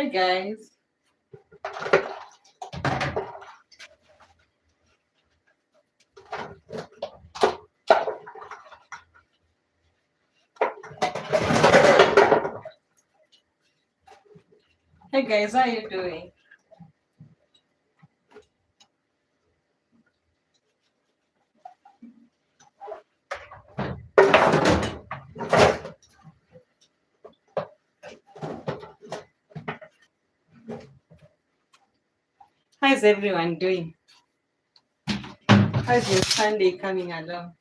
Hey guys. Hey guys, how you doing? How's everyone doing? How's your Sunday coming along?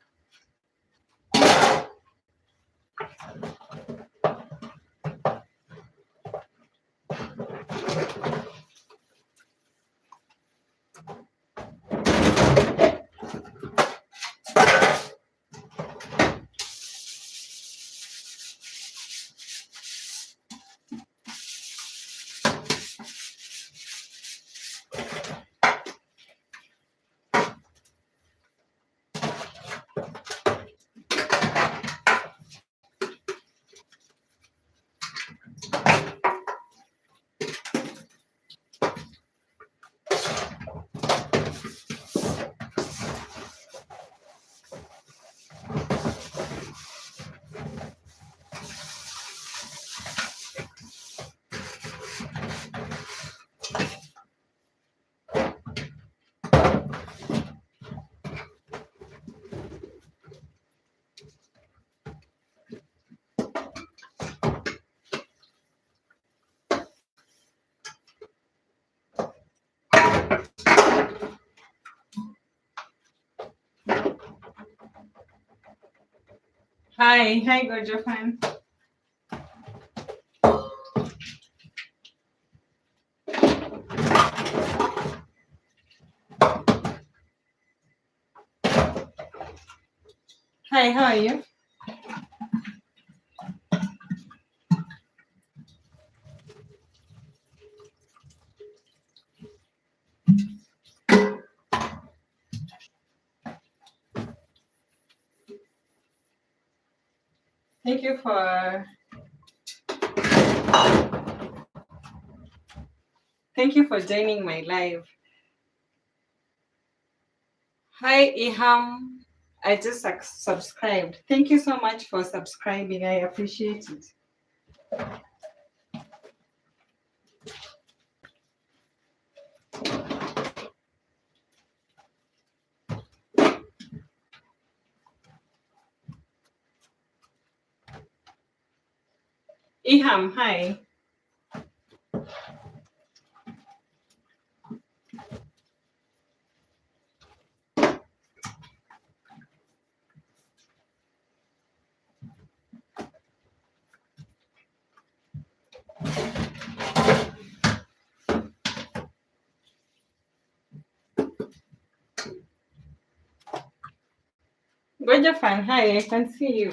Hi, Gojo fan. Hi, how are you? Thank you for joining my live. Hi, Iham. I just subscribed. Thank you so much for subscribing. I appreciate it. Iham, hi. Gojo fan, hi. I can see you.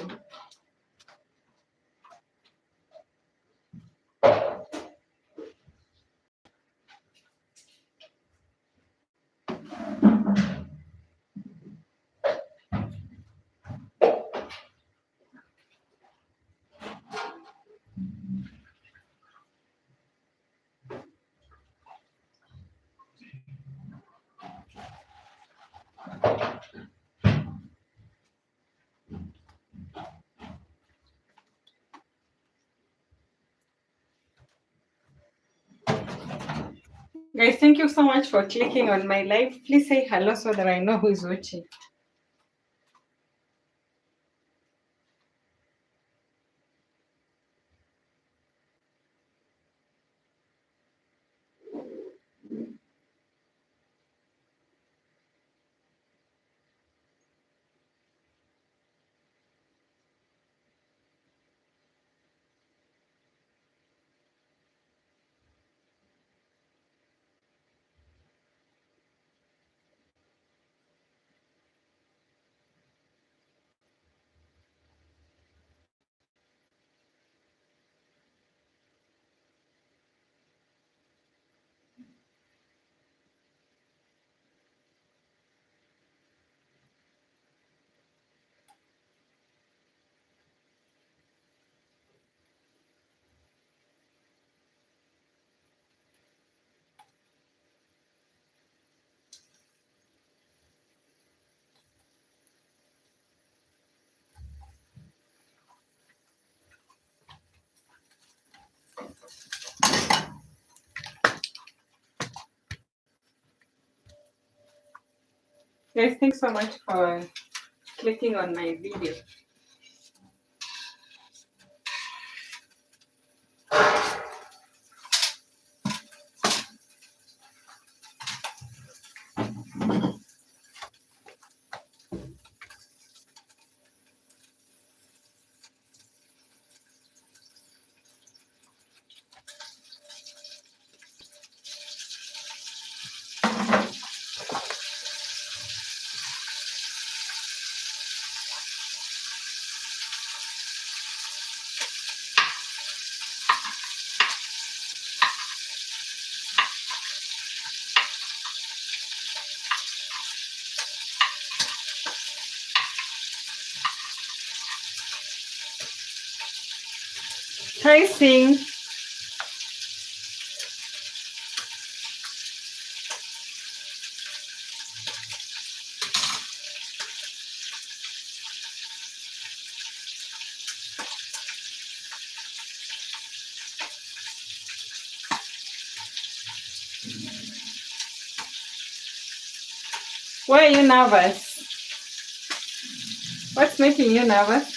Guys, thank you so much for clicking on my live. Please say hello so that I know who is watching. Guys, thanks so much for clicking on my video. Hi, Sing. Why are you nervous? What's making you nervous?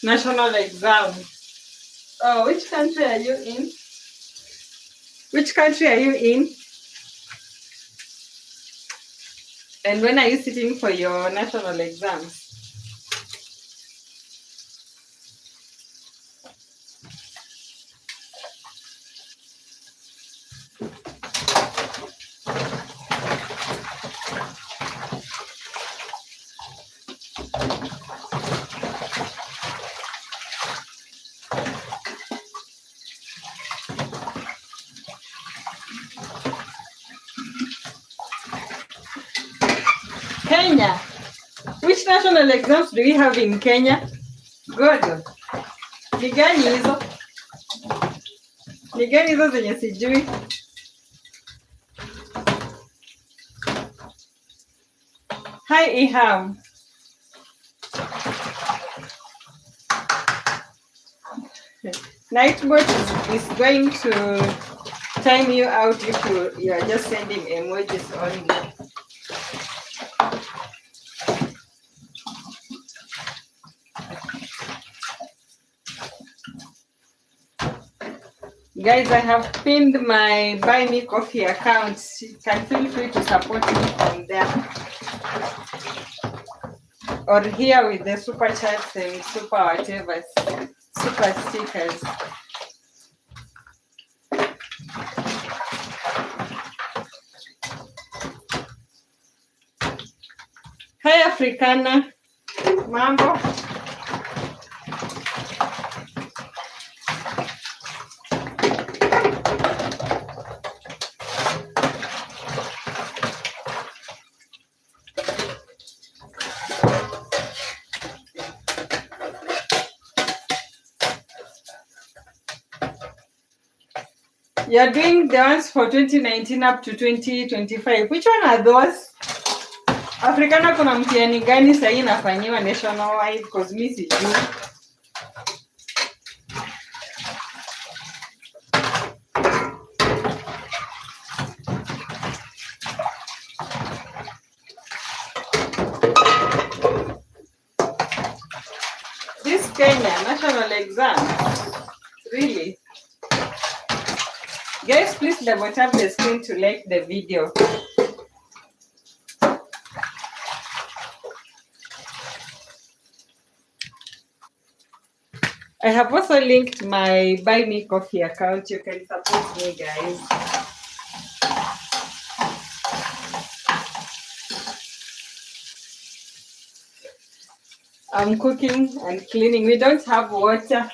National exam. Oh, which country are you in? Which country are you in? And when are you sitting for your national exams? Kenya. Which national exams do we have in Kenya? Good. Ni gani hizo? Ni gani hizo zenye sijui? Hi, Iham. Nightbot is going to time you out if you are just sending emojis only. Guys, I have pinned my Buy Me Coffee account. You can feel free to support me from there. Or here with the super chats and super whatever, super stickers. Hi, Africana. Mambo. You're doing the ones for 2019 up to 2025. Which one are those? Africana kuna mtihani gani sahii inafanyiwa nationwide? Because mi sijui. This Kenya national exam. Really? Guys, please double tap the screen to like the video. I have also linked my Buy Me Coffee account. You can support me, guys. I'm cooking and cleaning. We don't have water.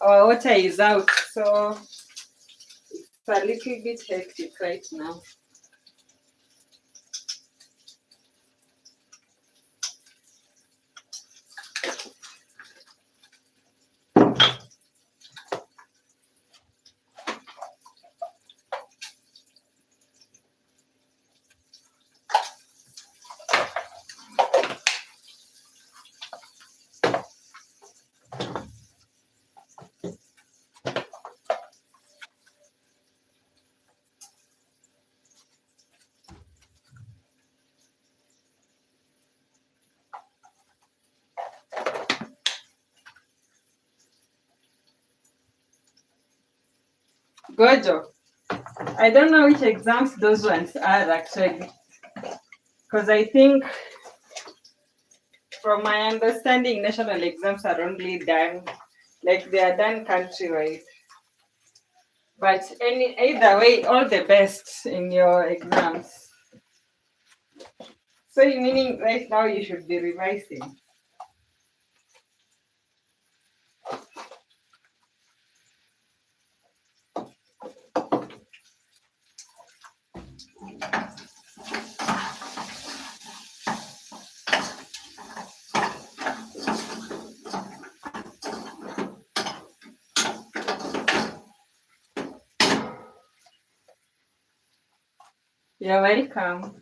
our water is out, so it's a little bit hectic right now. Gojo, I don't know which exams those ones are actually, because I think, from my understanding, national exams are only done, like they are done countrywide. But either way, all the best in your exams. So, meaning right now you should be revising. You're welcome.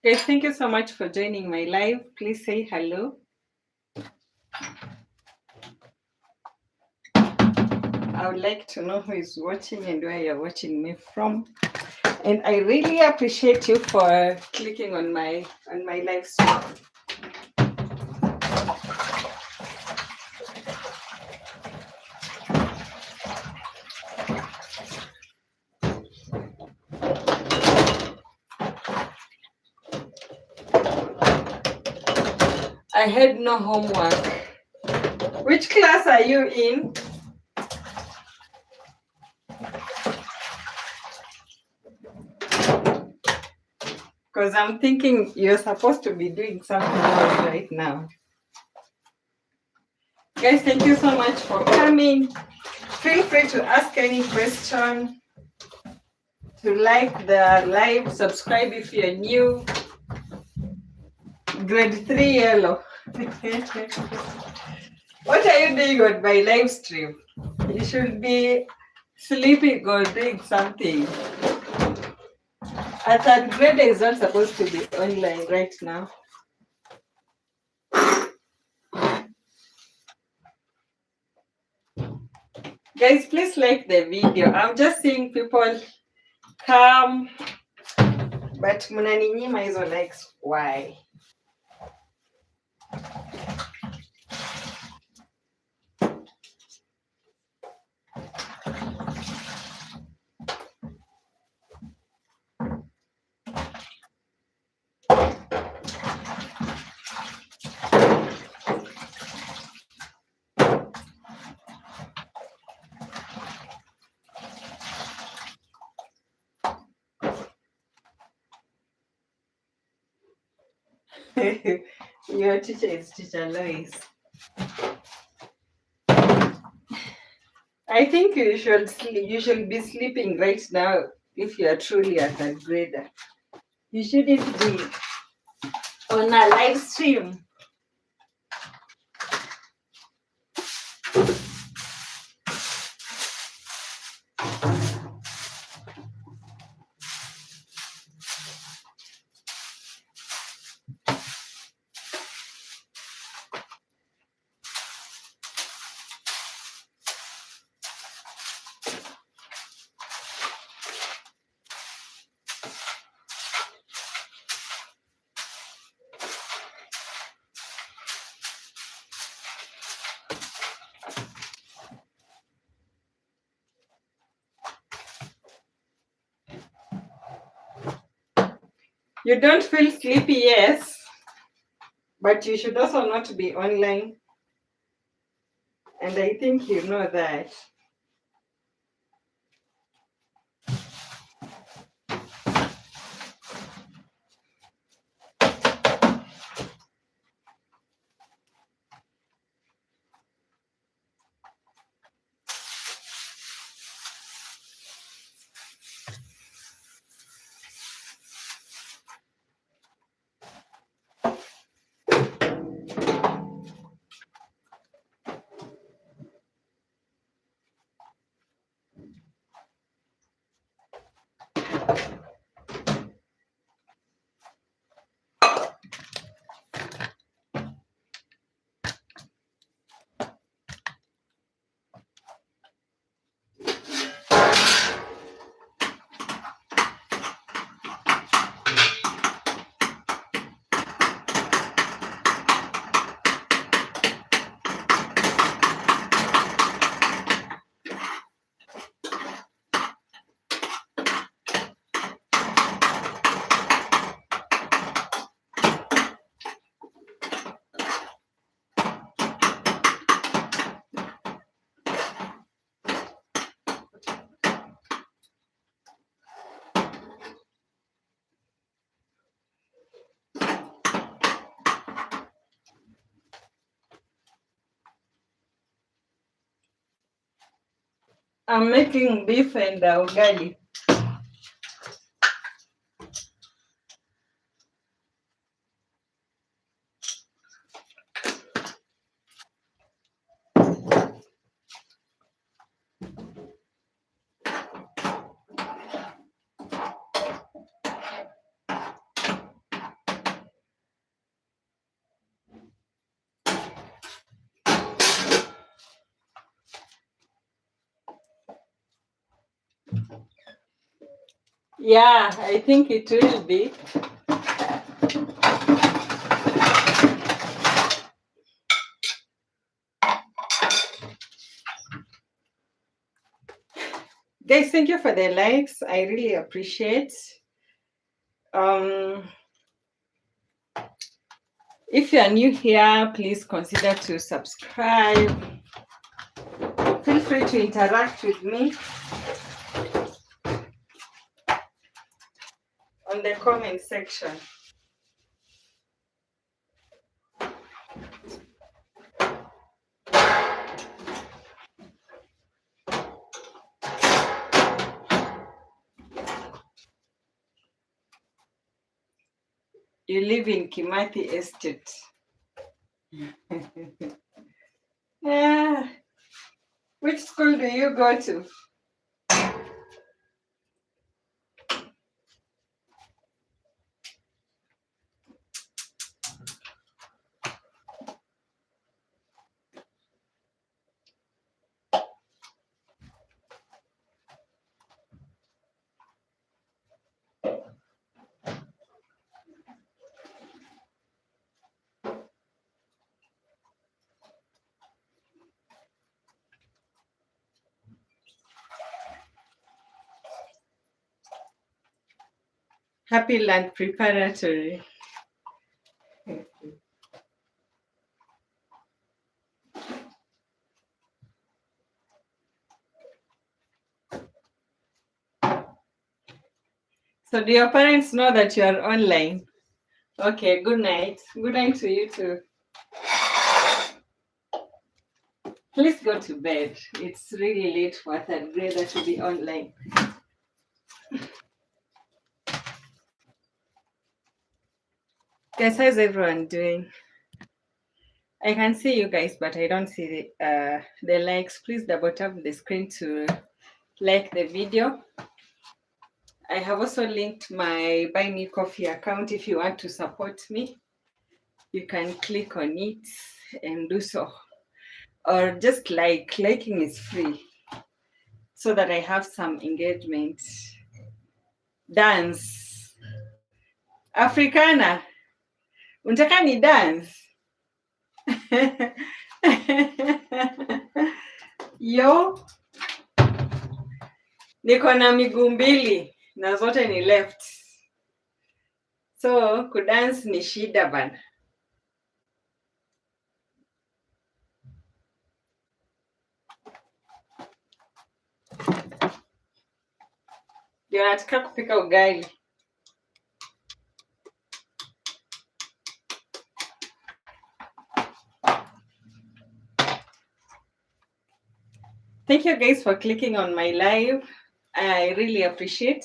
Guys, thank you so much for joining my live. Please say hello. I would like to know who is watching and where you're watching me from. And I really appreciate you for clicking on my live stream. I had no homework. Which class are you in? Because I'm thinking you're supposed to be doing something else right now. Guys, thank you so much for coming. Feel free to ask any question, to like the live, subscribe if you're new. Grade 3 yellow. What are you doing on my live stream? You should be sleeping or doing something. A third grade is not supposed to be online right now. Guys, please like the video. I'm just seeing people come, but mnaninyima hizo likes. Why? Your teacher is Teacher Lois. I think you should be sleeping right now. if you are truly a third grader. You shouldn't be on a live stream. You don't feel sleepy, yes, but you should also not be online. And I think you know that. I'm making beef and ugali. Yeah, I think it will be. Guys, thank you for the likes. I really appreciate. If you are new here, please consider to subscribe. Feel free to interact with me on the comment section. You live in Kimathi Estate. Yeah. Which school do you go to? Happy Land Preparatory. So do your parents know that you are online? Okay, good night. Good night to you too. Please go to bed. It's really late for a third grader to be online. Guys, how's everyone doing? I can see you guys, but I don't see the likes. Please double tap the screen to like the video. I have also linked my Buy Me Coffee account. If you want to support me, you can click on it and do so. Or just liking is free, so that I have some engagement. Dance. Africana. Unataka ni dance? Yo, niko na miguu mbili na zote ni left, so kudance ni shida bana. Ndio nataka kupika ugali. Thank you guys for clicking on my live. I really appreciate.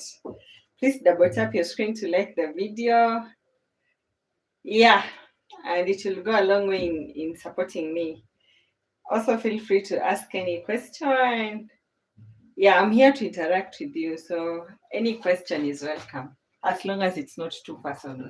Please double tap your screen to like the video. Yeah, and it will go a long way in supporting me. Also, feel free to ask any question. Yeah, I'm here to interact with you, so any question is welcome, as long as it's not too personal.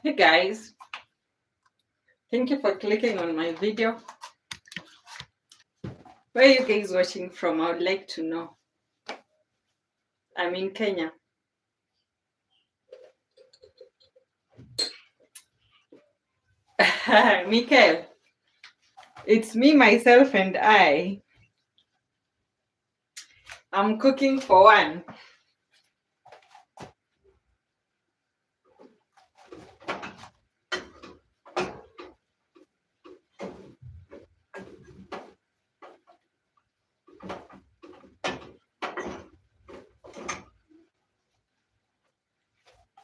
Hey guys, thank you for clicking on my video. Where are you guys watching from? I would like to know. I'm in Kenya. Mikael, it's me, myself, and I. I'm cooking for one.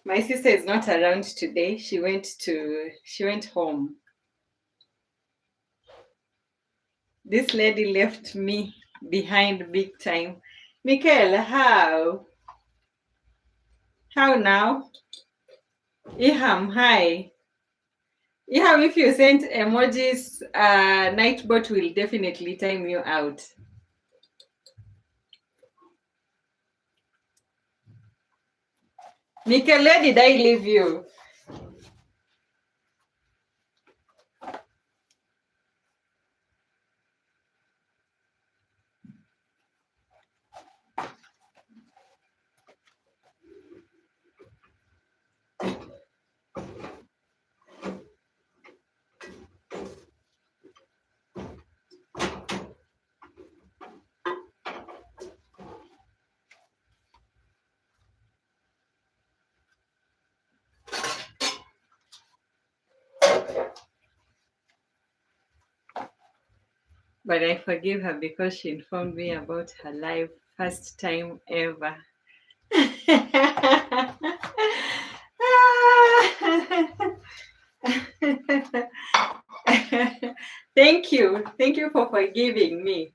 My sister is not around today. She went home. This lady left me behind big time. Mikael, how? How now? Iham, hi. Iham, if you sent emojis, Nightbot will definitely time you out. Mikael, where did I leave you? But I forgive her because she informed me about her life first time ever. Thank you. Thank you for forgiving me.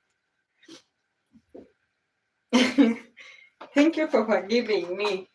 Thank you for forgiving me.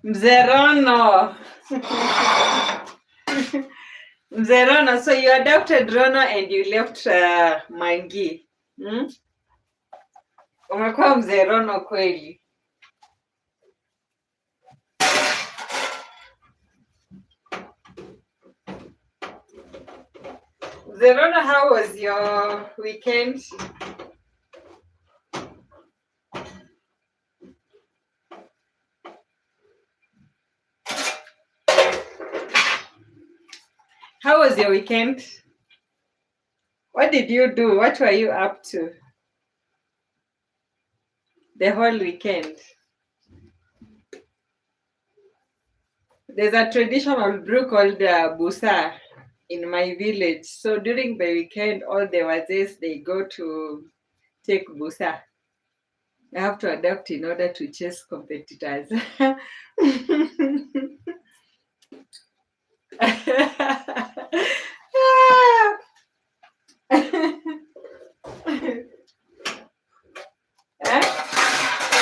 Mzerono. Mzerono, so you adopted Rono and you left Mangi. Hmm? Umekuwa mzerono kweli. Mzerono, how was your weekend? How was your weekend? What did you do? What were you up to the whole weekend? There's a traditional brew called Busa in my village. So during the weekend, all the wazes, they go to take Busa. I have to adapt in order to chase competitors.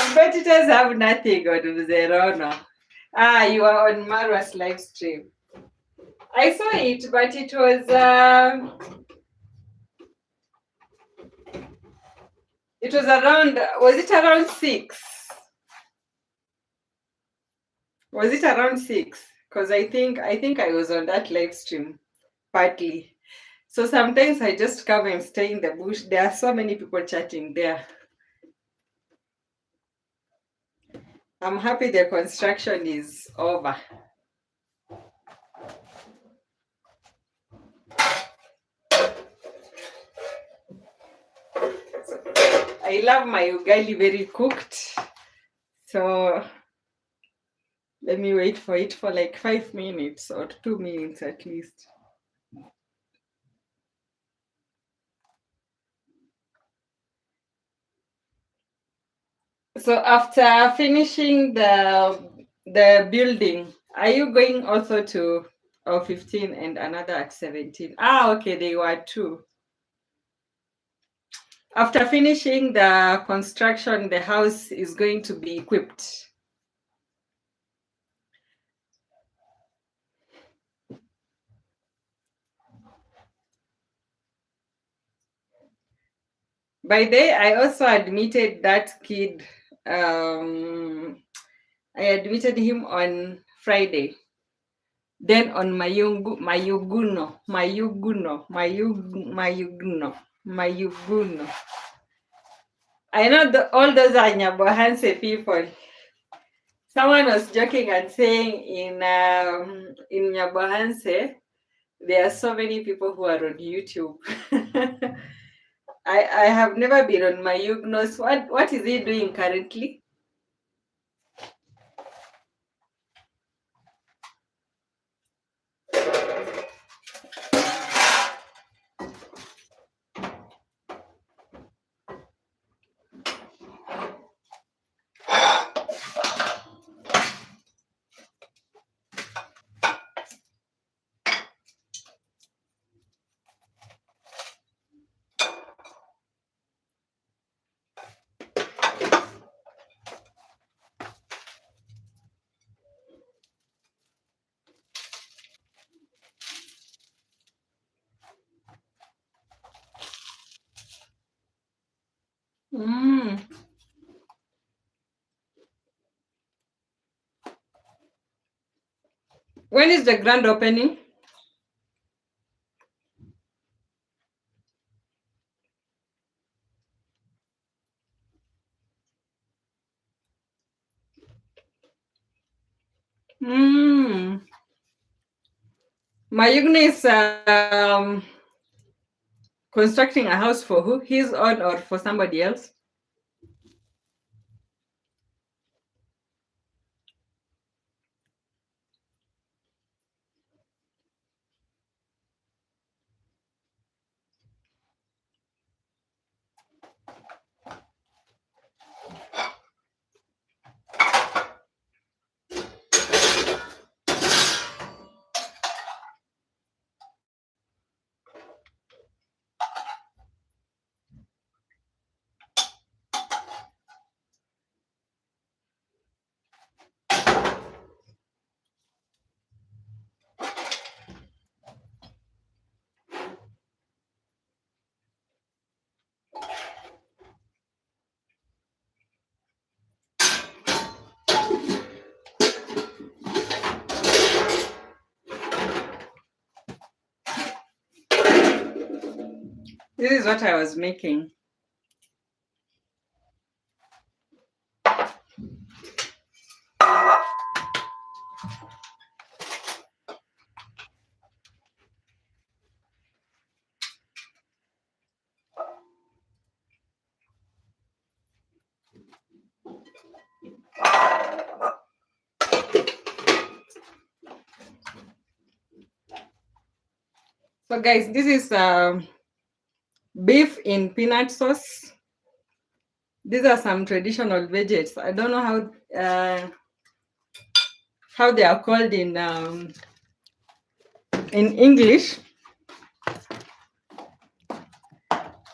Competitors have nothing on Zerono. You are on Marwa's live stream. I saw it, but it was around. Was it around 6? Was it around 6? Because I think I was on that live stream partly. So sometimes I just come and stay in the bush. There are so many people chatting there. I'm happy the construction is over. I love my ugali very cooked. So let me wait for it for like 5 minutes or 2 minutes at least. So after finishing the building, are you going also to 15 and another at 17? Ah, okay, they were two. After finishing the construction, the house is going to be equipped. By day, I also admitted that kid. I admitted him on Friday. Then on Mayuguno. I know all those are Nyabohanse people. Someone was joking and saying in Nyabohanse, there are so many people who are on YouTube. I have never been on Mayugnos. What is he doing currently? Mm. When is the grand opening? Mm. Mayugno is constructing a house for who? His own or for somebody else? This is what I was making. So guys, this is beef in peanut sauce. These are some traditional veggies. I don't know how they are called in English.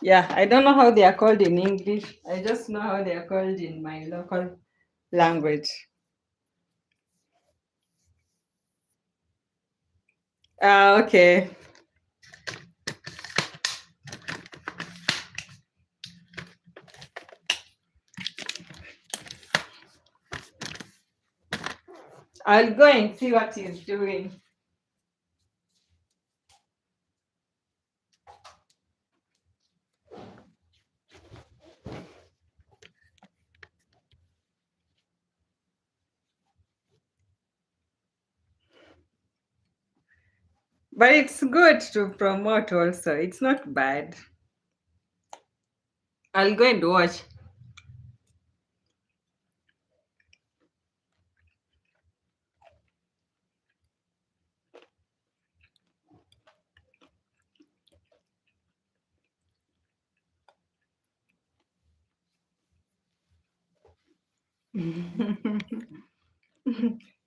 Yeah, I don't know how they are called in English. I just know how they are called in my local language. Okay. I'll go and see what he's doing. But it's good to promote also. It's not bad. I'll go and watch.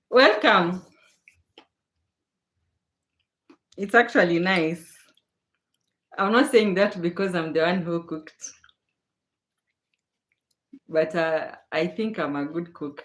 Welcome. It's actually nice. I'm not saying that because I'm the one who cooked, but I think I'm a good cook.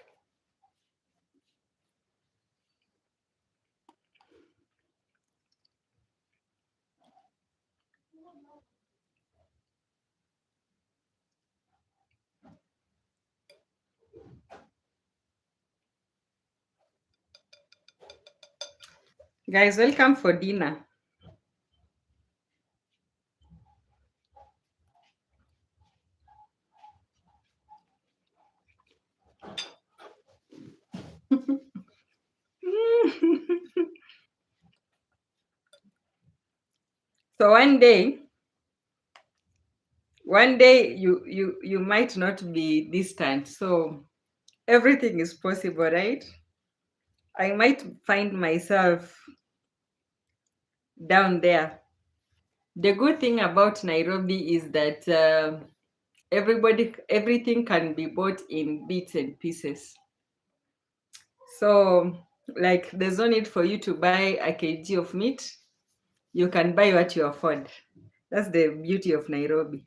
Guys, welcome for dinner. So one day you might not be distant. So everything is possible, right? I might find myself down there. The good thing about Nairobi is that everything can be bought in bits and pieces. So, like, there's no need for you to buy a kg of meat. You can buy what you afford. That's the beauty of Nairobi.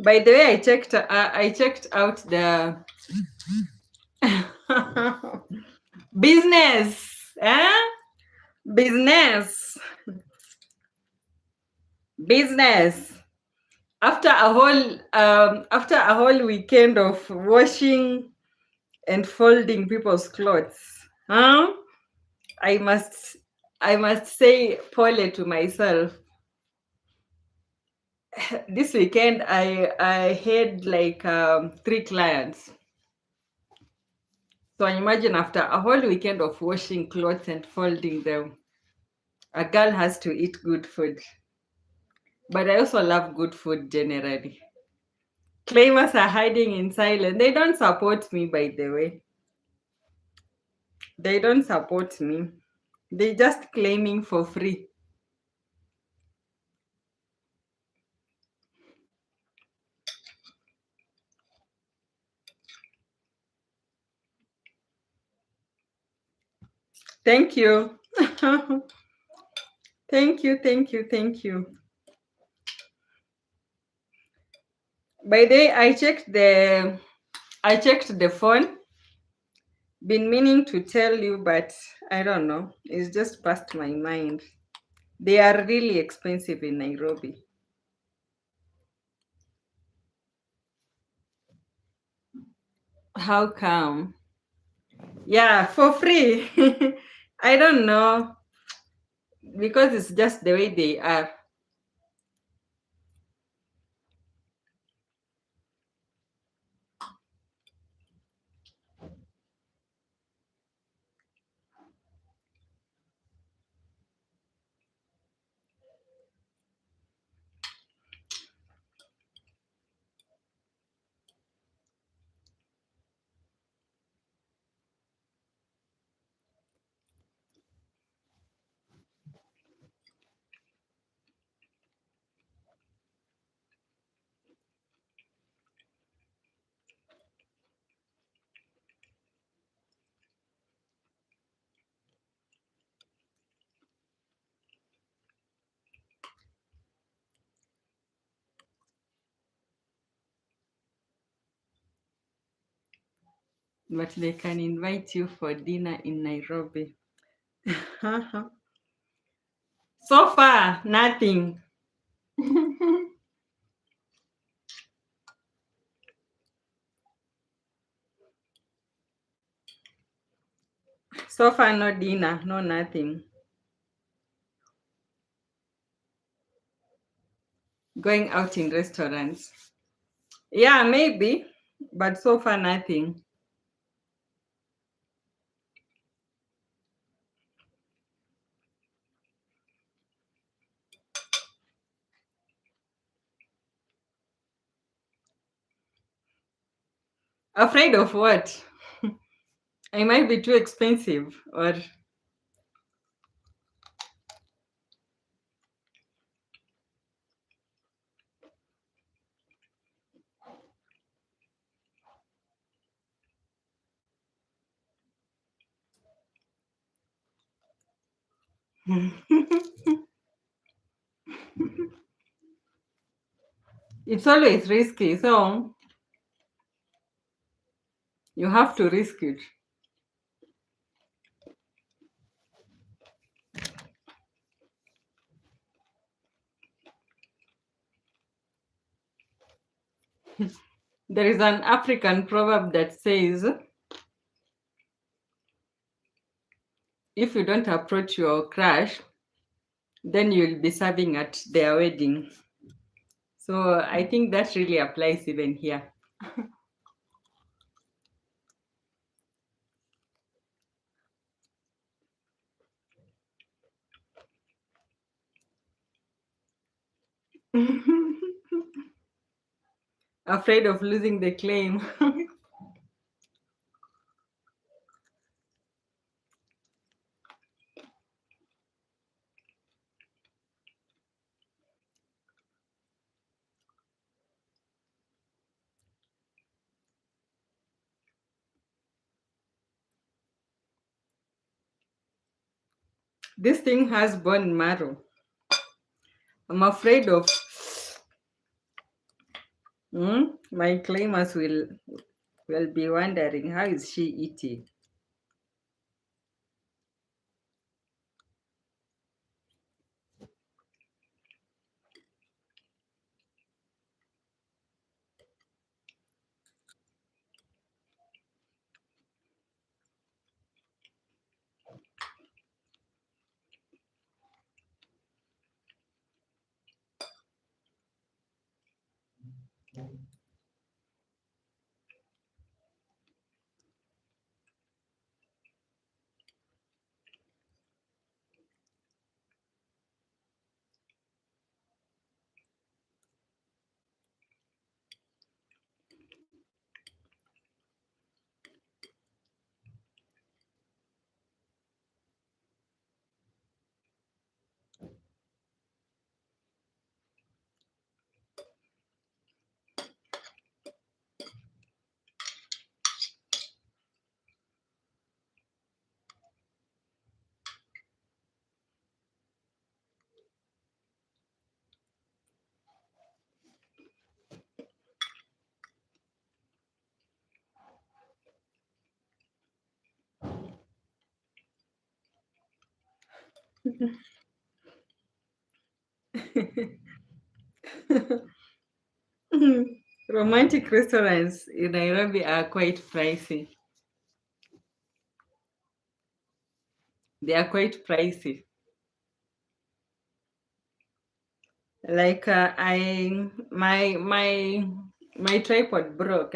By the way, I checked out the business. Eh? Business. Business. After a whole weekend of washing and folding people's clothes, huh? I must I must say pole to myself. This weekend I had like 3 clients. So imagine after a whole weekend of washing clothes and folding them, a girl has to eat good food. But I also love good food generally. Claimers are hiding in silence. They don't support me, by the way. They don't support me. They just claiming for free. Thank you. Thank you, thank you, thank you. By the way, I checked the phone. Been meaning to tell you, but I don't know. It's just past my mind. They are really expensive in Nairobi. How come? Yeah, for free. I don't know because it's just the way they are. But they can invite you for dinner in Nairobi. So far, nothing. So far, no dinner, no nothing. Going out in restaurants. Yeah, maybe, but so far, nothing. Afraid of what? I might be too expensive or it's always risky, so you have to risk it. There is an African proverb that says, if you don't approach your crush, then you'll be serving at their wedding. So I think that really applies even here. Afraid of losing the claim. This thing has bone marrow. I'm afraid of my claimers will be wondering how is she eating. Romantic restaurants in Nairobi are quite pricey. They are quite pricey. Like my tripod broke.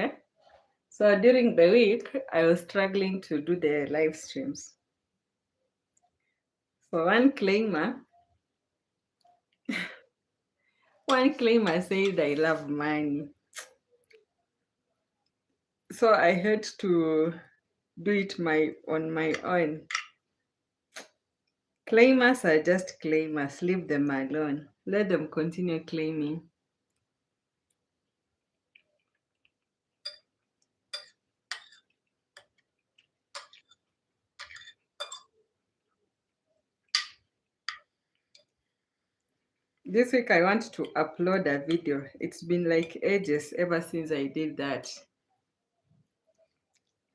So during the week, I was struggling to do the live streams. So one claimer said I love money. So I had to do it on my own. Claimers are just claimers. Leave them alone. Let them continue claiming. This week I want to upload a video. It's been like ages ever since I did that.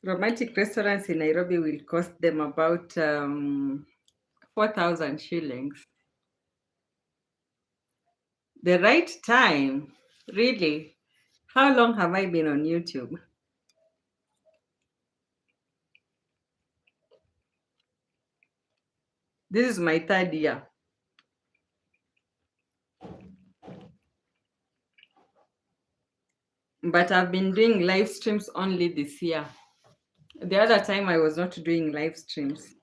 Romantic restaurants in Nairobi will cost them about 4,000 shillings. The right time? Really? How long have I been on YouTube? This is my third year. But I've been doing live streams only this year. The other time I was not doing live streams.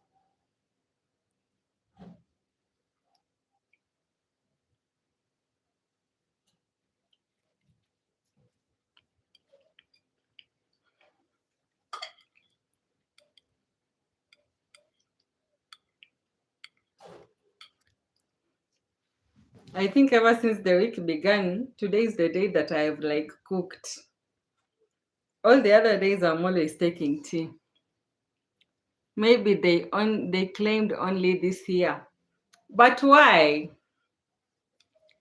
I think ever since the week began, today is the day that I've like cooked. All the other days I'm always taking tea. Maybe they claimed only this year. But why?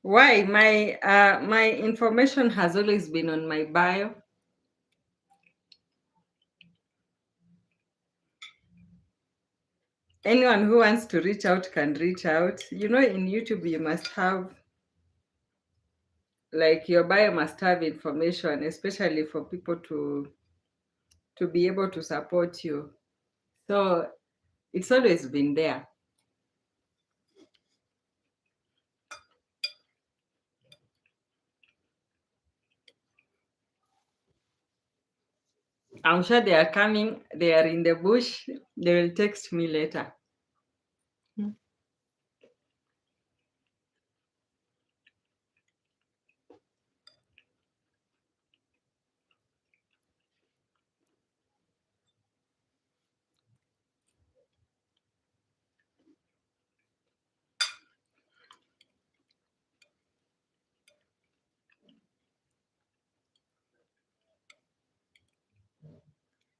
Why? My information has always been on my bio. Anyone who wants to reach out can reach out. You know, in YouTube you must have like your bio must have information, especially for people to be able to support you. So it's always been there. I'm sure they are coming. They are in the bush. They will text me later.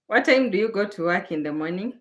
What time do you go to work in the morning?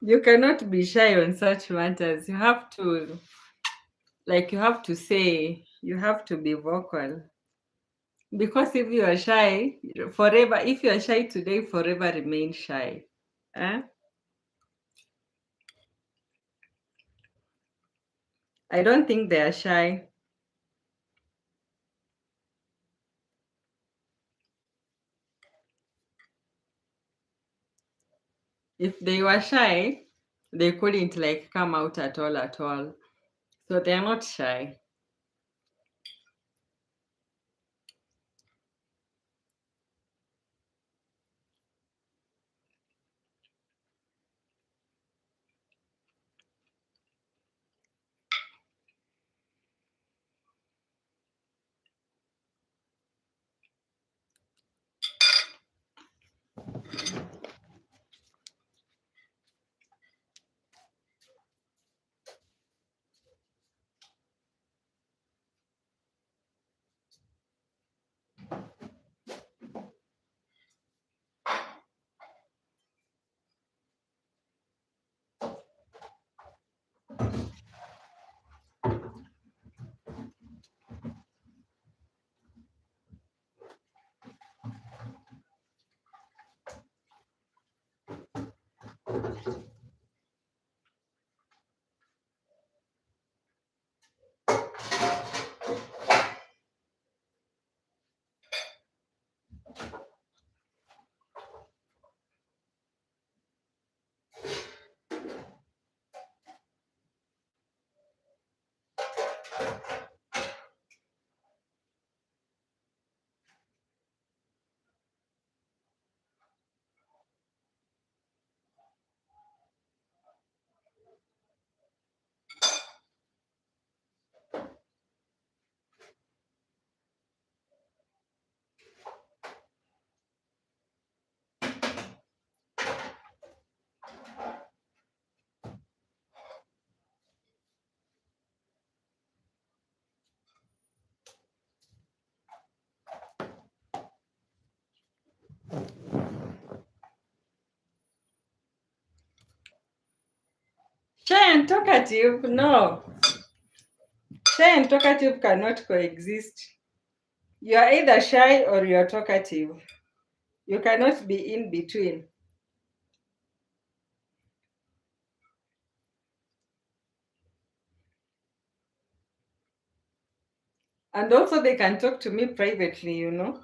You cannot be shy on such matters. You have to, like, you have to be vocal. Because if you are shy, forever, if you are shy today, forever remain shy. Eh? I don't think they are shy. If they were shy, they couldn't like come out at all at all. So they're not shy. Shy and talkative, no. Shy and talkative cannot coexist. You are either shy or you are talkative. You cannot be in between. And also, they can talk to me privately, you know.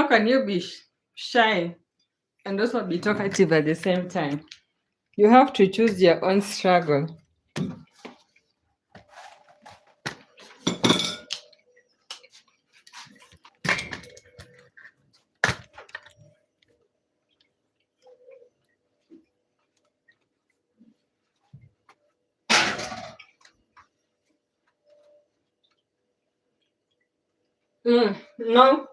How can you be shy and also be talkative at the same time? You have to choose your own struggle. No,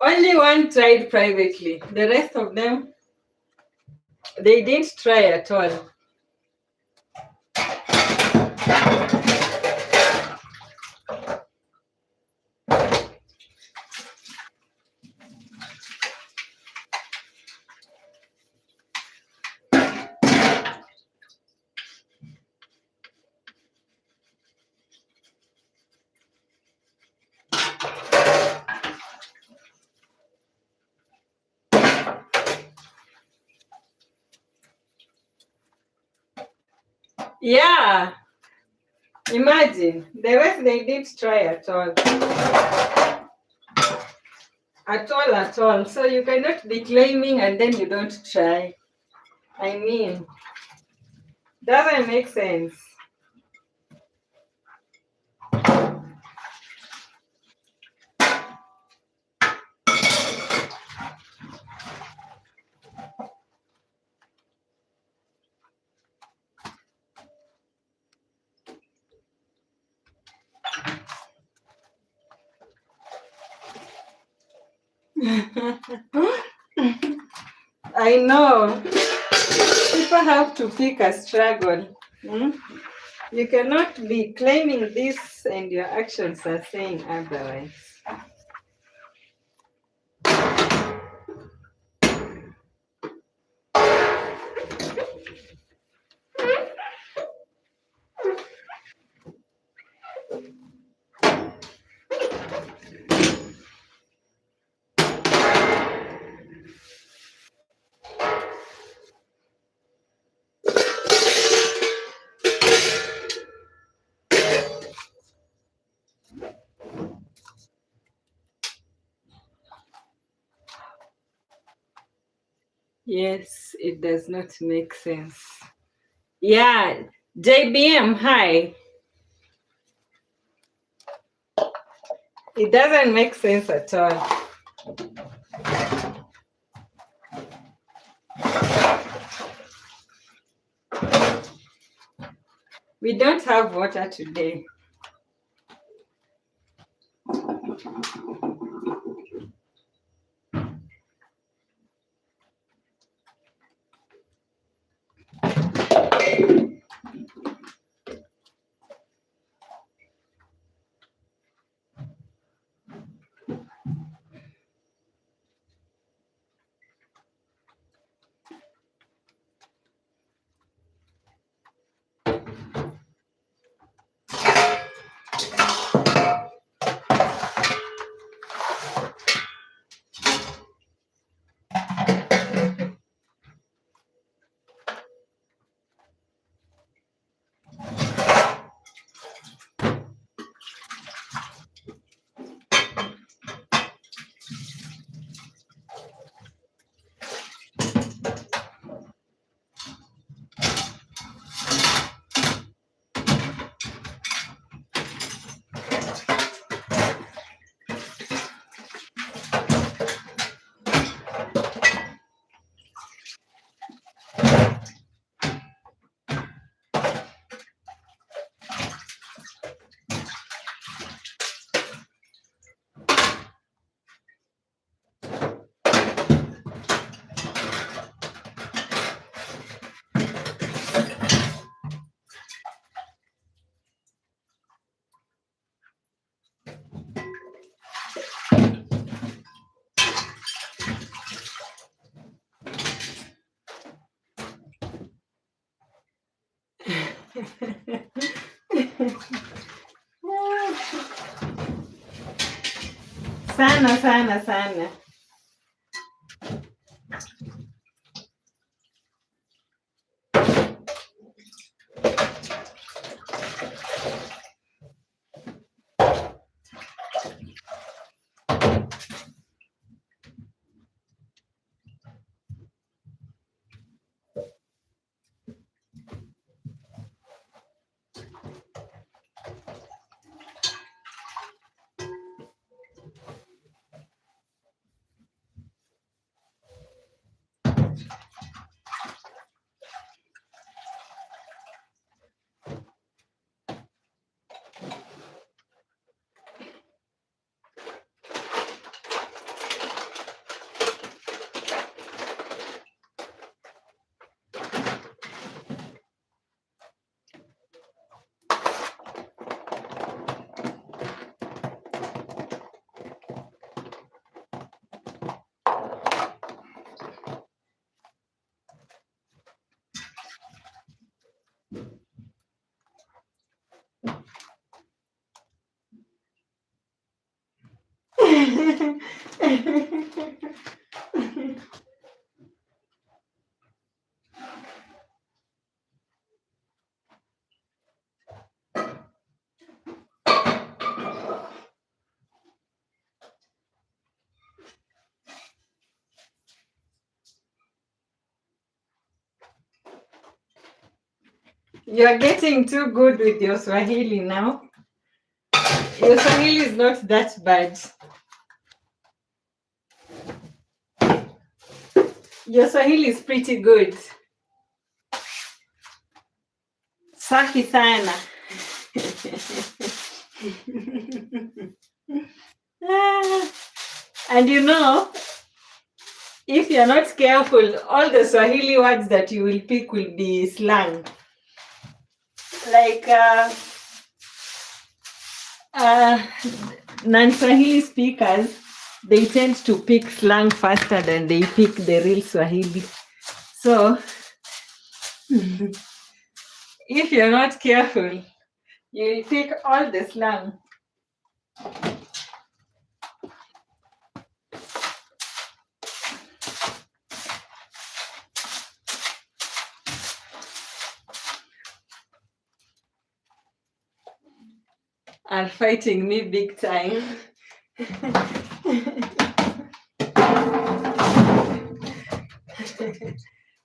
only one tried privately. The rest of them, they didn't try at all. Yeah, imagine the rest they didn't try at all. At all. So you cannot be claiming and then you don't try. I mean, doesn't make sense. I know. People have to pick a struggle. You cannot be claiming this and your actions are saying otherwise. Yes, it does not make sense. Yeah, JBM, hi. It doesn't make sense at all. We don't have water today. Sana, sana, sana. You're getting too good with your Swahili now. Your Swahili is not that bad. Your Swahili is pretty good. Safi sana. Ah, and you know, if you're not careful, all the Swahili words that you will pick will be slang. Like uh, non-Swahili speakers, they tend to pick slang faster than they pick the real Swahili. So, if you're not careful, you will pick all the slang. Are fighting me big time.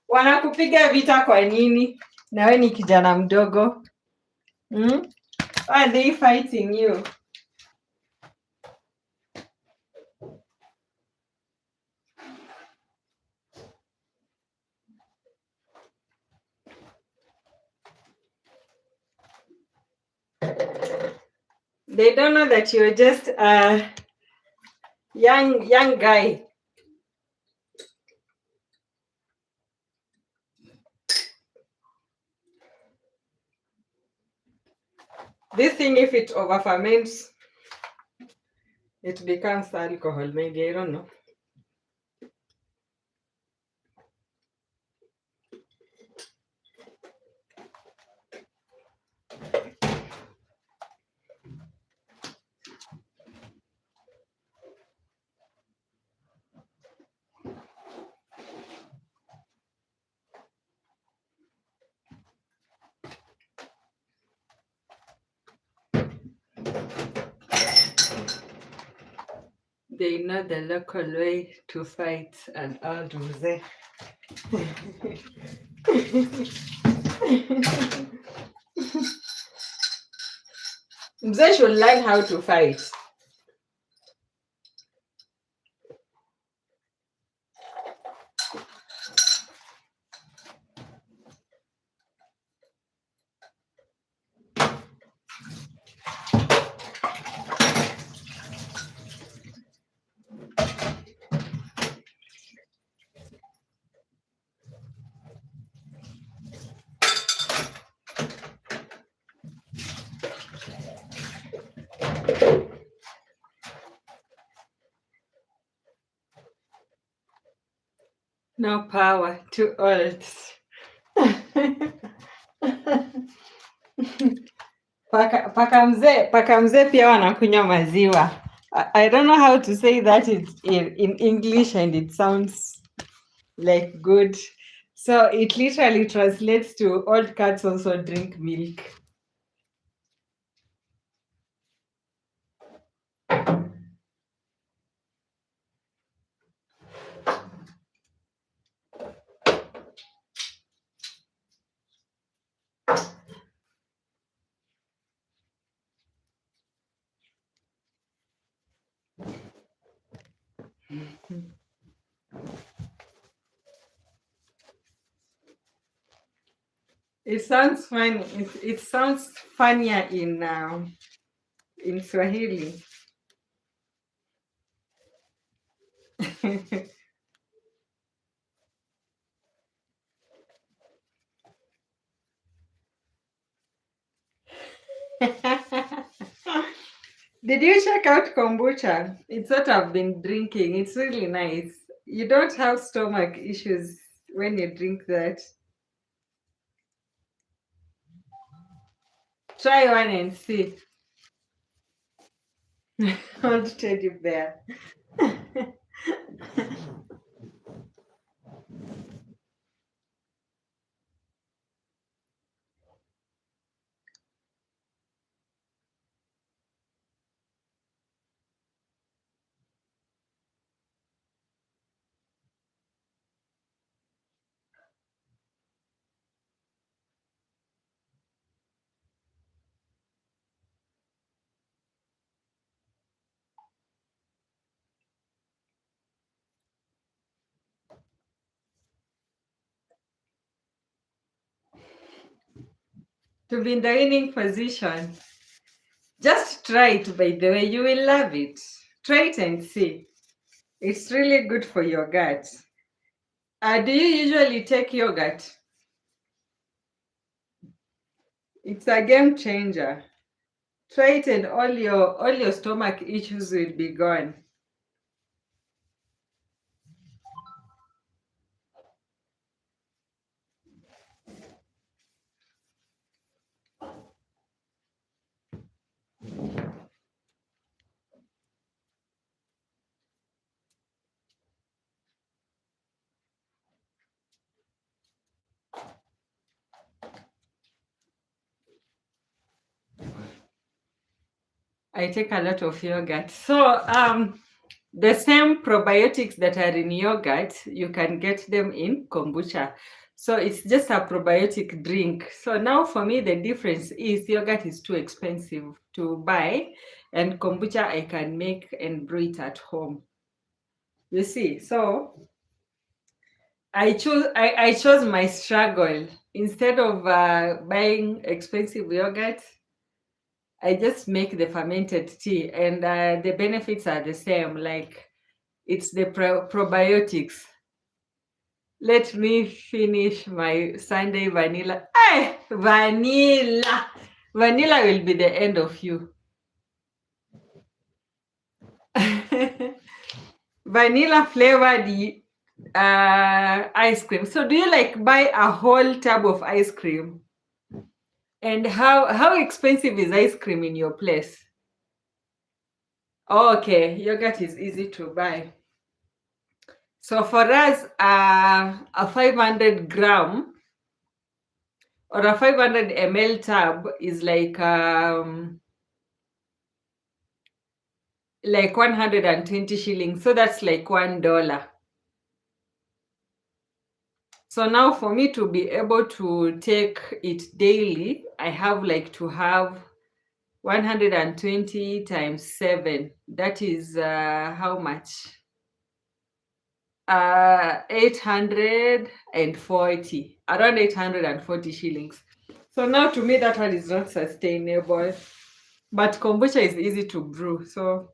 Wanakupiga vita kwa nini? Na we ni kijana mdogo. Hmm? Why are they fighting you? They don't know that you're just a young guy. This thing, if it over ferments, it becomes alcohol. Maybe, I don't know. They know the local way to fight an old mzee. Mzee should learn how to fight. No power, too old. Paka mzee pia wanakunywa maziwa. I don't know how to say that in English and it sounds like good. So it literally translates to old cats also drink milk. It sounds funny. It sounds funnier in Swahili. Did you check out kombucha? It's what I've been drinking. It's really nice. You don't have stomach issues when you drink that. Try one and see. Old teddy bear. to be in the winning position. Just try it, by the way, you will love it. Try it and see. It's really good for your gut. Do you usually take yogurt? It's a game changer. Try it and all your stomach issues will be gone. I take a lot of yogurt. So the same probiotics that are in yogurt, you can get them in kombucha. So it's just a probiotic drink. So now for me, the difference is yogurt is too expensive to buy, and kombucha I can make and brew it at home. You see, so I chose my struggle. Instead of buying expensive yogurt, I just make the fermented tea, and the benefits are the same. Like it's the probiotics. Let me finish my Sunday vanilla. Hey, vanilla! Vanilla will be the end of you. Vanilla flavored ice cream. So, do you like buy a whole tub of ice cream? And how expensive is ice cream in your place? Oh, okay, yogurt is easy to buy. So for us, a 500 gram or a 500 ml tub is like 120 shillings. So that's like $1. So now for me to be able to take it daily, I have like to have 120 times 7. That is how much? 840, around 840 shillings. So now to me that one is not sustainable. But kombucha is easy to brew. So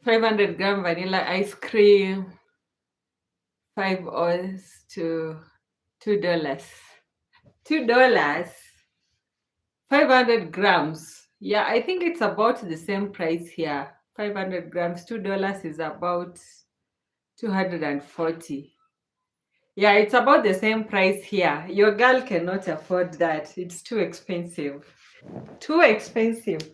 500 gram vanilla ice cream, 5 ounce to $2. $2. 500 grams. Yeah, I think it's about the same price here. 500 grams, $2 is about 240. Yeah, it's about the same price here. Your girl cannot afford that. It's too expensive. Too expensive.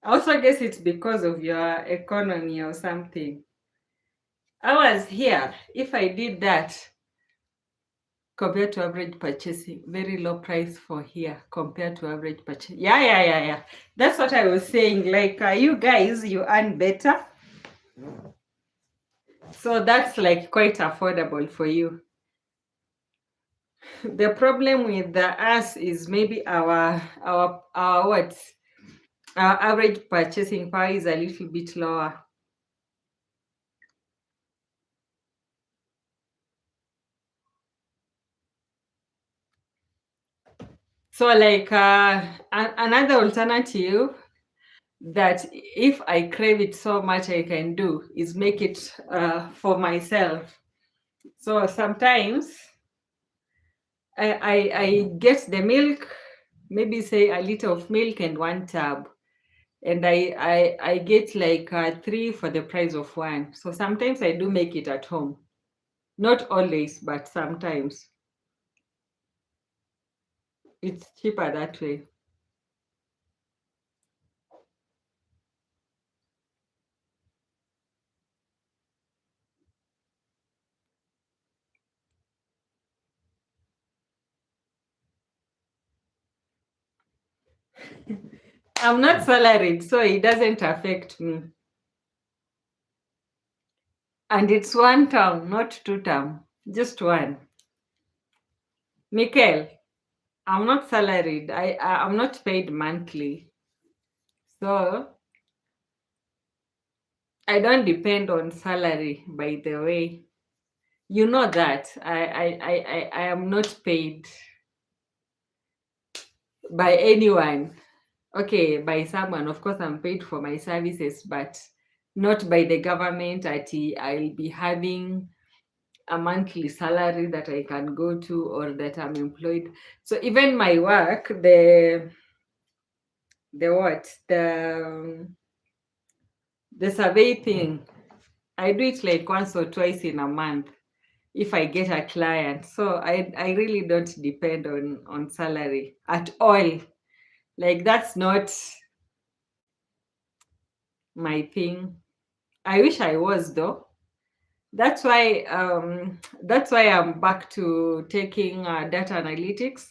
I also guess it's because of your economy or something. I was here. If I did that compared to average purchasing, very low price for here compared to average purchase. Yeah. That's what I was saying. Like you guys, you earn better. So that's like quite affordable for you. The problem with us is maybe our what? Our average purchasing power is a little bit lower. So like another alternative that if I crave it so much I can do is make it for myself. So sometimes I get the milk, maybe say a liter of milk and one tub. And I get like three for the price of one. So sometimes I do make it at home. Not always, but sometimes. It's cheaper that way. I'm not salaried, so it doesn't affect me. And it's one term, not two term, just one. Mikhail, I'm not salaried. I'm not paid monthly. So I don't depend on salary, by the way. You know that. I am not paid by anyone. Okay, by someone. Of course, I'm paid for my services, but not by the government. I'll be having a monthly salary that I can go to or that I'm employed. So even my work, the what the survey thing, I do it like once or twice in a month if I get a client. So I really don't depend on salary at all. Like that's not my thing. I wish I was though. That's why I'm back to taking data analytics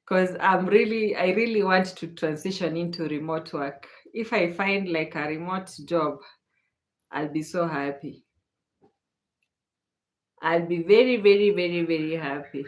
because I really want to transition into remote work. If I find like a remote job, I'll be so happy. I'll be very, very, very, very happy.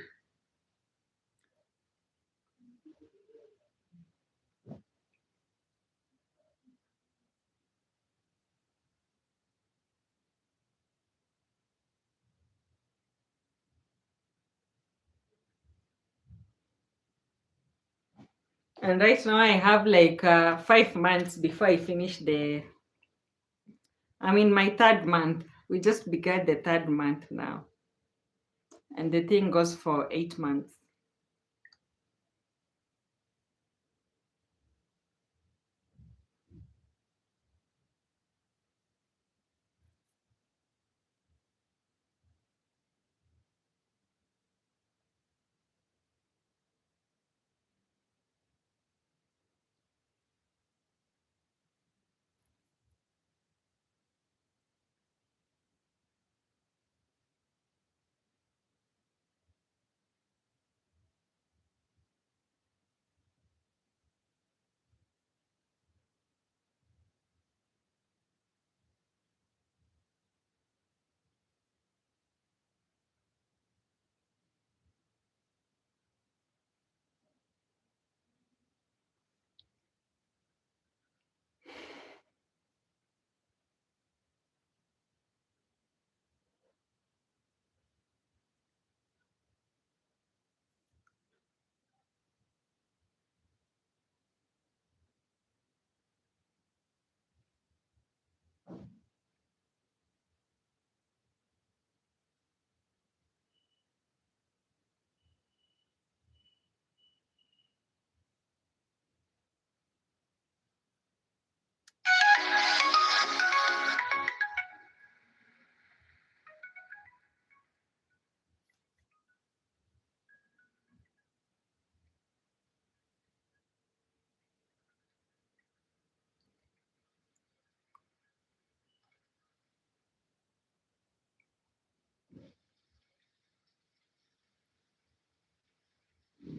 And right now I have like 5 months before I finish I'm in my third month. We just began the third month now. And the thing goes for 8 months.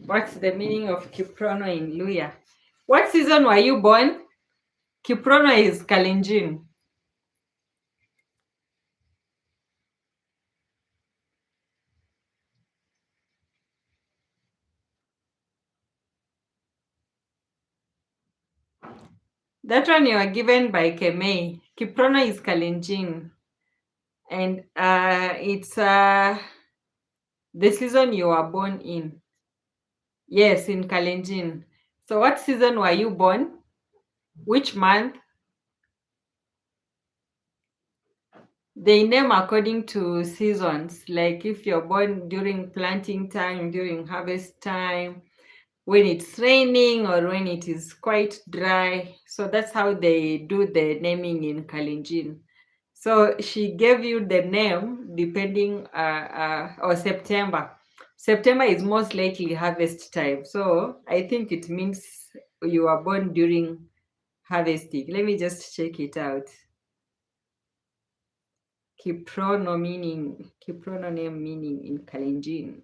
What's the meaning of Kiprono in Luya? What season were you born? Kiprono is Kalenjin. That one you were given by Kemei. Kiprono is Kalenjin. And it's the season you were born in. Yes, in Kalenjin. So what season were you born? Which month? They name according to seasons. Like if you're born during planting time, during harvest time, when it's raining or when it is quite dry. So that's how they do the naming in Kalenjin. So she gave you the name depending or September. September is most likely harvest time. So I think it means you are born during harvesting. Let me just check it out. Kiprono name meaning in Kalenjin.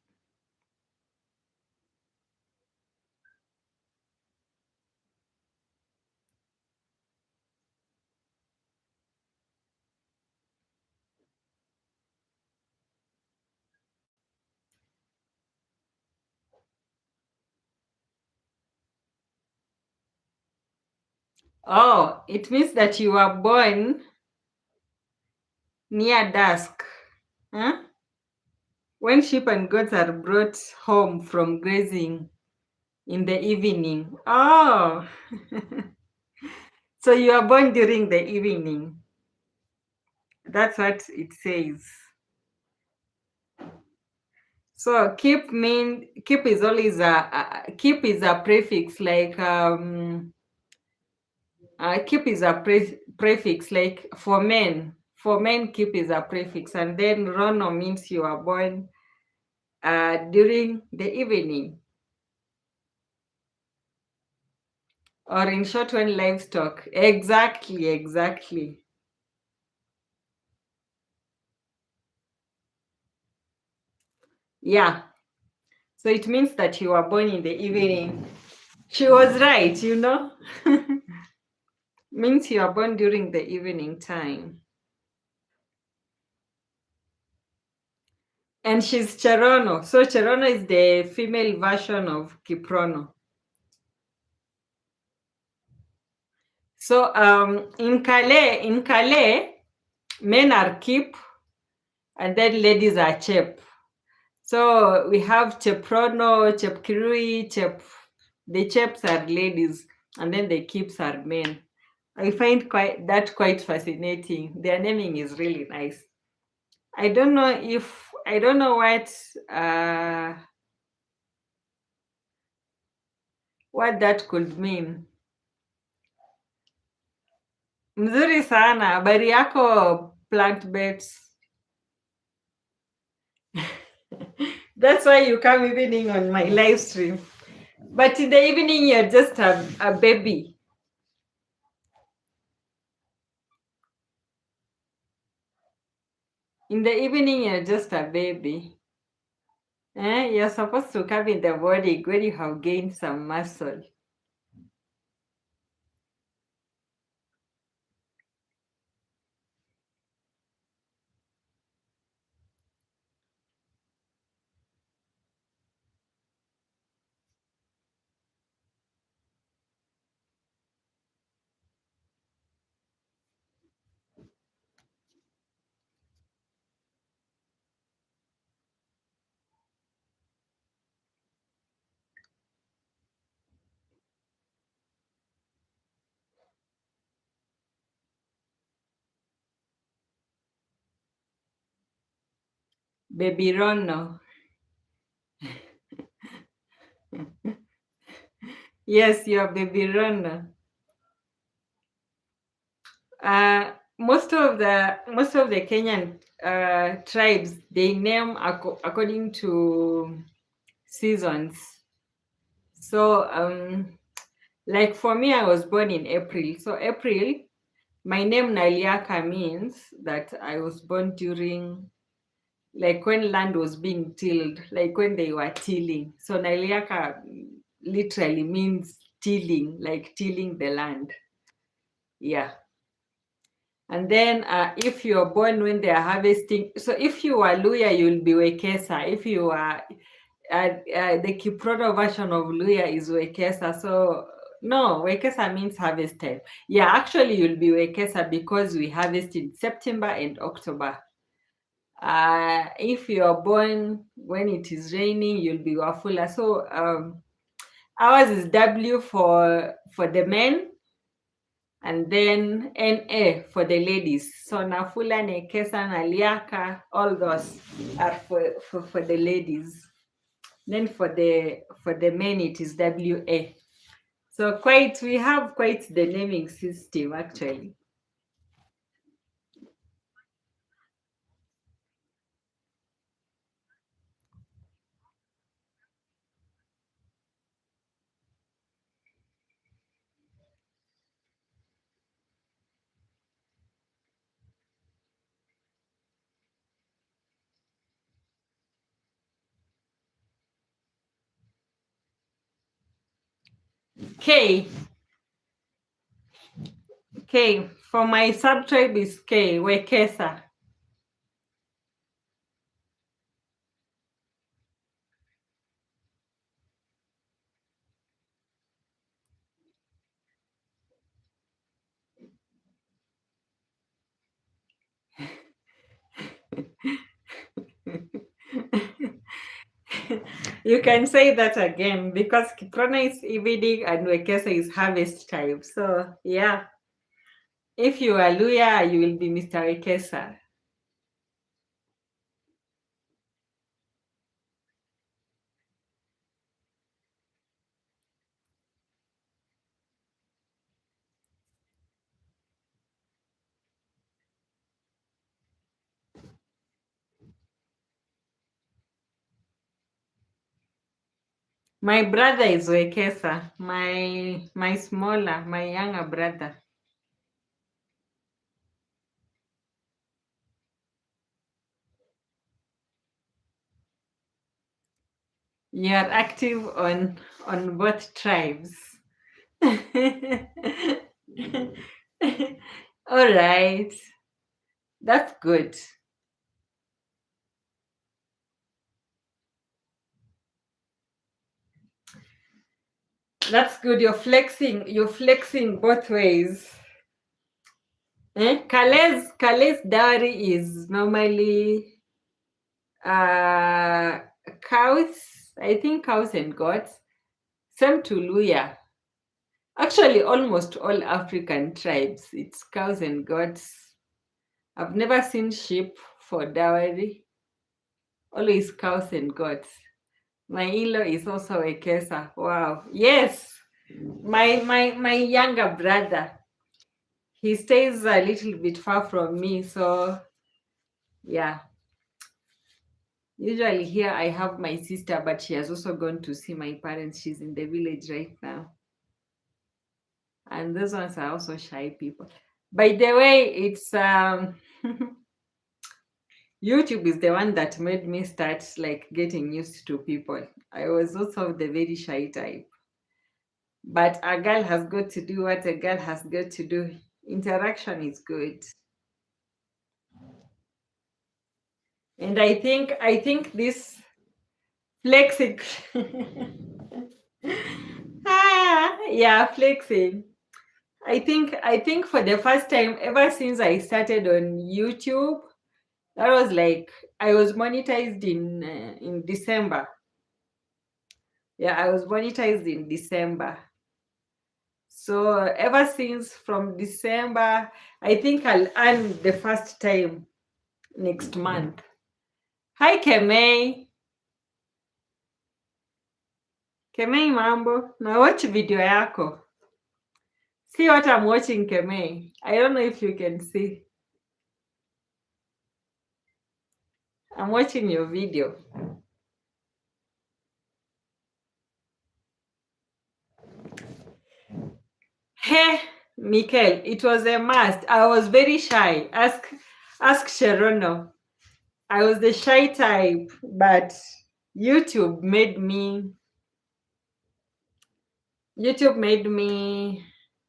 Oh, it means that you were born near dusk. Huh? When sheep and goats are brought home from grazing in the evening. Oh, so you are born during the evening. That's what it says. So keep is always keep is a prefix like keep is a prefix like for men. For men, keep is a prefix, and then rono means you are born during the evening, or in short, when livestock. Exactly, exactly. Yeah. So it means that you were born in the evening. She was right, you know. Means you are born during the evening time. And she's Cherono. So Cherono is the female version of Kiprono. So in Calais, men are Kip and then ladies are Chep. So we have Cheprono, Chepkirui, Chep. The Cheps are ladies, and then the Kips are men. I find quite fascinating. Their naming is really nice. I don't know what that could mean. Mzuri sana. Habari yako plant beds. That's why you come evening on my live stream. But in the evening, you're just a baby. In the evening, you're just a baby. You're supposed to come in the morning when you have gained some muscle. Baby Rono. Yes, you're baby Rono. Most of the Kenyan tribes, they name according to seasons. So like for me, I was born in April. So April, my name Naliaka means that I was born during like when land was being tilled, like when they were tilling. So Naliaka literally means tilling, like tilling the land. Yeah. And then if you are born when they are harvesting, so if you are Luya, you'll be Wekesa. If you are the Kiprono version of Luya is Wekesa. So no, Wekesa means harvest time. Yeah, actually you'll be Wekesa because we harvest in September and October. If you are born when it is raining, you'll be Wafula. So ours is W for the men, and then NA for the ladies. So Nafula, Nekesa, Naliaka, all those are for the ladies. Then for the men it is WA. So we have quite the naming system actually. K. K. For my subtribe is K, Wekesa. You can say that again because Kiprona is evening and Wekesa is harvest time. So yeah, if you are Luya, you will be Mr. Wekesa. My brother is Wekesa, my smaller, my younger brother. You are active on both tribes. All right. That's good. That's good. You're flexing both ways. Kale's dowry is normally uh cows, I think cows and goats. Same to Luya. Actually, almost all African tribes, it's cows and goats. I've never seen sheep for dowry. Always cows and goats. My in-law is also a Kesa. Wow. Yes. My younger brother. He stays a little bit far from me, so yeah. Usually here I have my sister, but she has also gone to see my parents. She's in the village right now. And those ones are also shy people. By the way, it's YouTube is the one that made me start like getting used to people. I was also the very shy type. But a girl has got to do what a girl has got to do. Interaction is good. And I think this flexing. Yeah, flexing. I think for the first time ever since I started on YouTube, that was like I was monetized in December. Yeah, I was monetized in December. So ever since from December, I think I'll earn the first time next month. Hi Kemei. Kemei mambo. Na watch video yako. See what I'm watching, Kemei. I don't know if you can see. I'm watching your video. Hey, Mikel, it was a must. I was very shy. Ask Sherono. I was the shy type, but YouTube made me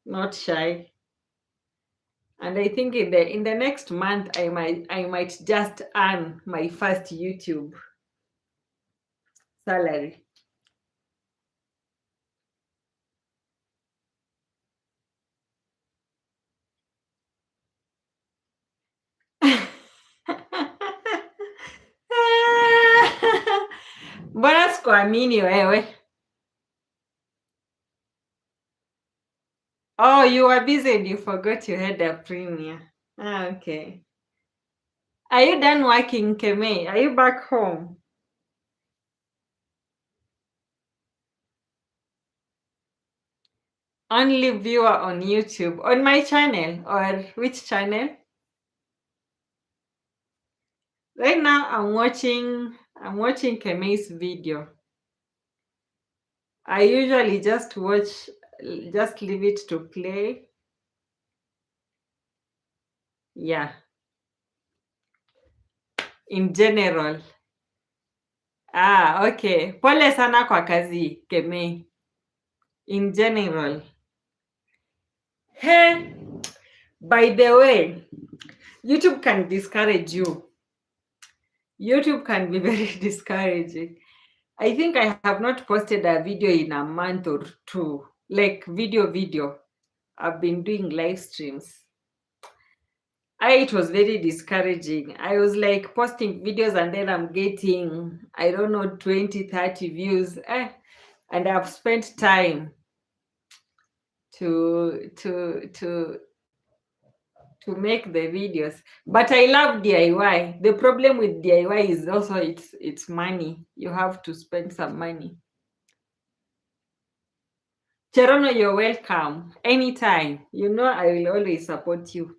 not shy. And I think in the next month I might just earn my first YouTube salary. Mbona sikuamini wewe? Oh, you were busy and you forgot you had a premiere. Ah, okay. Are you done working, Keme? Are you back home? Only viewer on YouTube. On my channel or which channel? Right now I'm watching Keme's video. I usually just leave it to play. Yeah, in general. Ah, okay. Pole sana kwa kazi, Keme. In general. Hey, by the way, YouTube can discourage you. YouTube can be very discouraging. I think I have not posted a video in a month or two, like video. I've been doing live streams. It was very discouraging. I was like posting videos and then I'm getting, I don't know, 20, 30 views. And I've spent time to make the videos. But I love DIY. The problem with DIY is also it's money. You have to spend some money. Cherono, you're welcome. Anytime. You know I will always support you.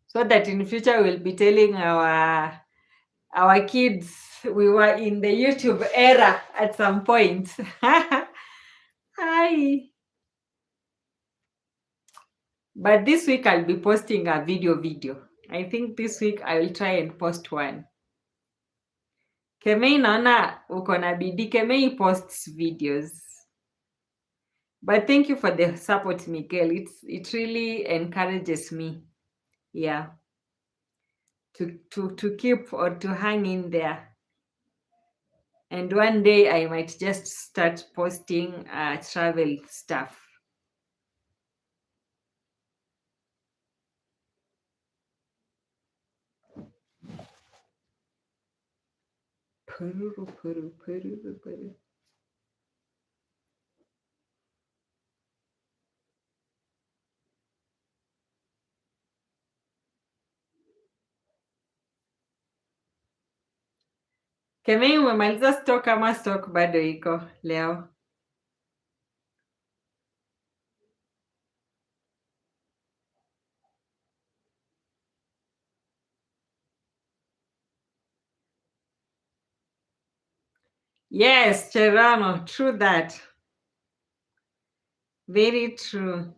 So that in future we'll be telling our kids we were in the YouTube era at some point. Hi. But this week I'll be posting a video. I think this week I will try and post one. Kemei naona uko na bidii. Kemei posts videos. But thank you for the support, Miguel. It really encourages me. Yeah. To keep or to hang in there. And one day I might just start posting travel stuff. Pururu. Kemei, umemaliza stock ama stock bado iko leo? Yes, Cherano, true that. Very true.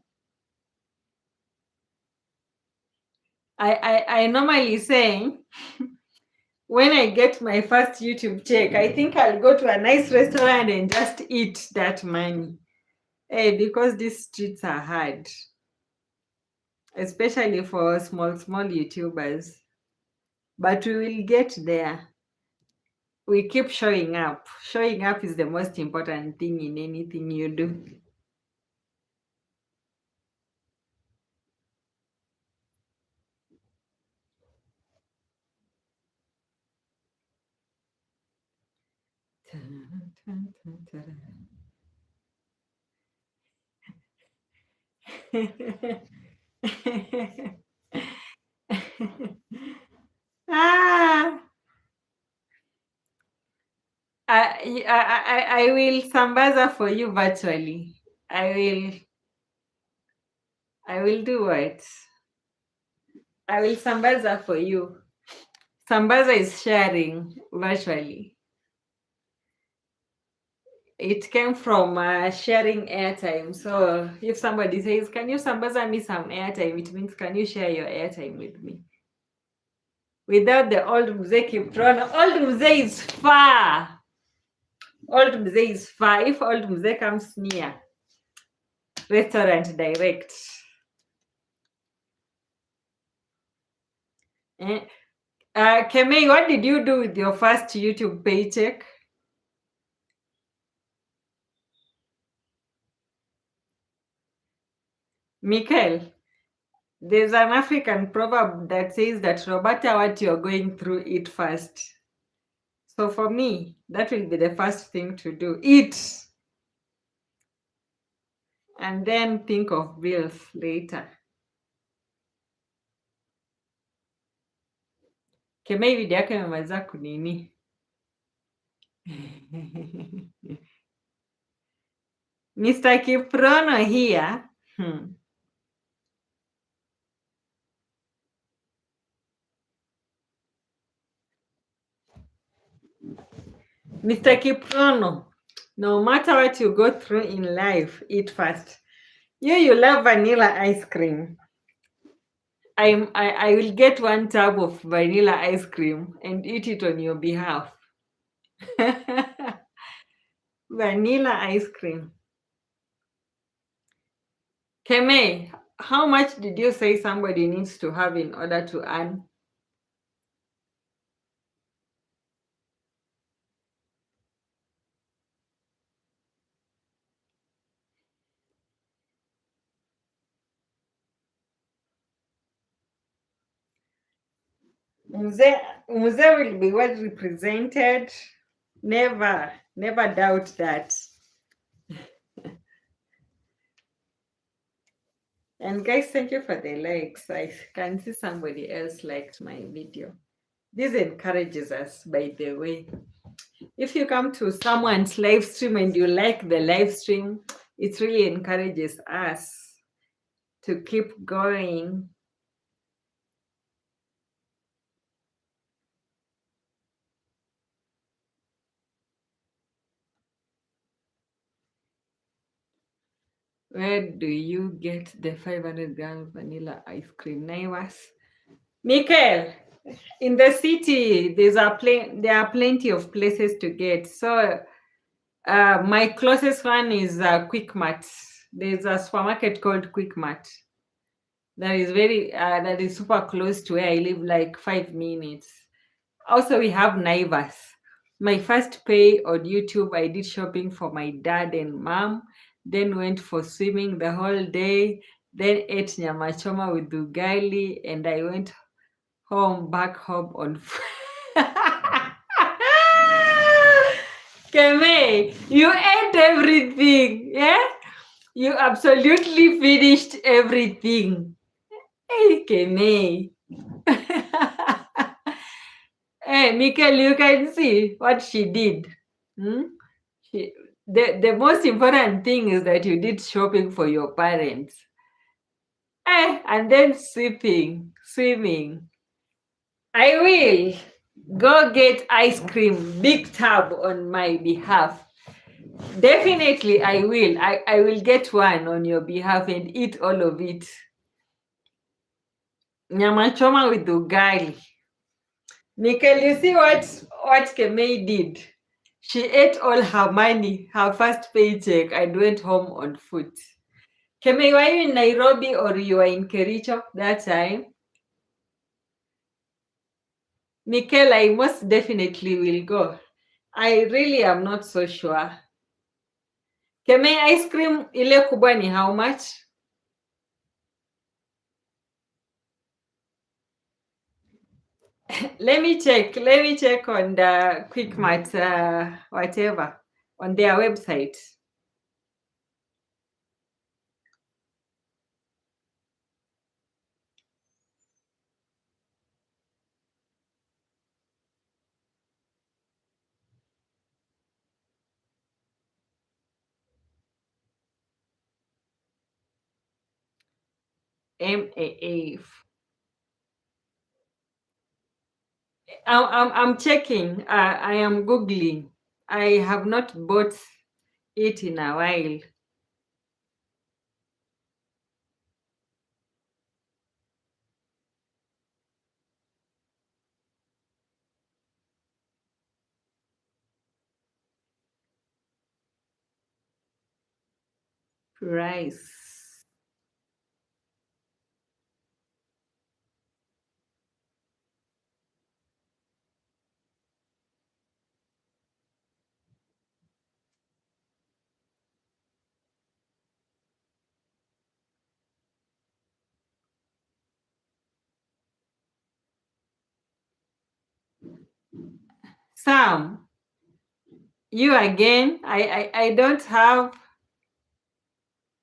I normally say when I get my first YouTube check, I think I'll go to a nice restaurant and just eat that money. Because these streets are hard, especially for small YouTubers. But we will get there. We keep showing up. Showing up is the most important thing in anything you do. Ah, I will sambaza for you virtually. I will do what? I will sambaza for you. Sambaza is sharing virtually. It came from sharing airtime. So if somebody says, can you sambaza me some airtime? It means, can you share your airtime with me? Without the old mzee Kiprono. Old mzee is far. Old mzee is far. If old mzee comes near, restaurant direct. Kemei, what did you do with your first YouTube paycheck? Michael, there's an African proverb that says that no matter what you're going through, eat first. So for me, that will be the first thing to do. Eat. and then think of bills later. Kemei video yako imemaliza kunini? Mr. Kiprono here. Mr. Kiprono, no matter what you go through in life, eat fast. You love vanilla ice cream. I will get 1 tub of vanilla ice cream and eat it on your behalf. Vanilla ice cream. Kemei, how much did you say somebody needs to have in order to earn? Mzee will be well represented. Never doubt that. And guys, thank you for the likes. I can see somebody else liked my video. This encourages us, by the way. If you come to someone's live stream and you like the live stream, it really encourages us to keep going. Where do you get the 500-gram vanilla ice cream? Naivas? Michael, in the city, there are plenty of places to get. So my closest one is Quick Mart. There's a supermarket called Quick Mart. That is super close to where I live, like 5 minutes. Also, we have Naivas. My first pay on YouTube, I did shopping for my dad and mom, then went for swimming the whole day, then ate nyama choma with ugali, and I went back home on Kemei, you ate everything, yeah? You absolutely finished everything. Hey, Kemei. Hey, Michael, you can see what she did. The most important thing is that you did shopping for your parents. And then swimming. I will go get ice cream, big tub on my behalf. Definitely, I will. I will get one on your behalf and eat all of it. Nyama choma with ugali. Nicole, you see what Kemei did? She ate all her money, her first paycheck, and went home on foot. Kemei, were you in Nairobi or you were in Kericho that time? Nicole, I most definitely will go. I really am not so sure. Kemei, ice cream ile kubwa ni how much? Let me check on the Quick Mart, whatever, on their website. MAF. I'm checking. I am Googling. I have not bought it in a while. Price. Sam, you again? I don't have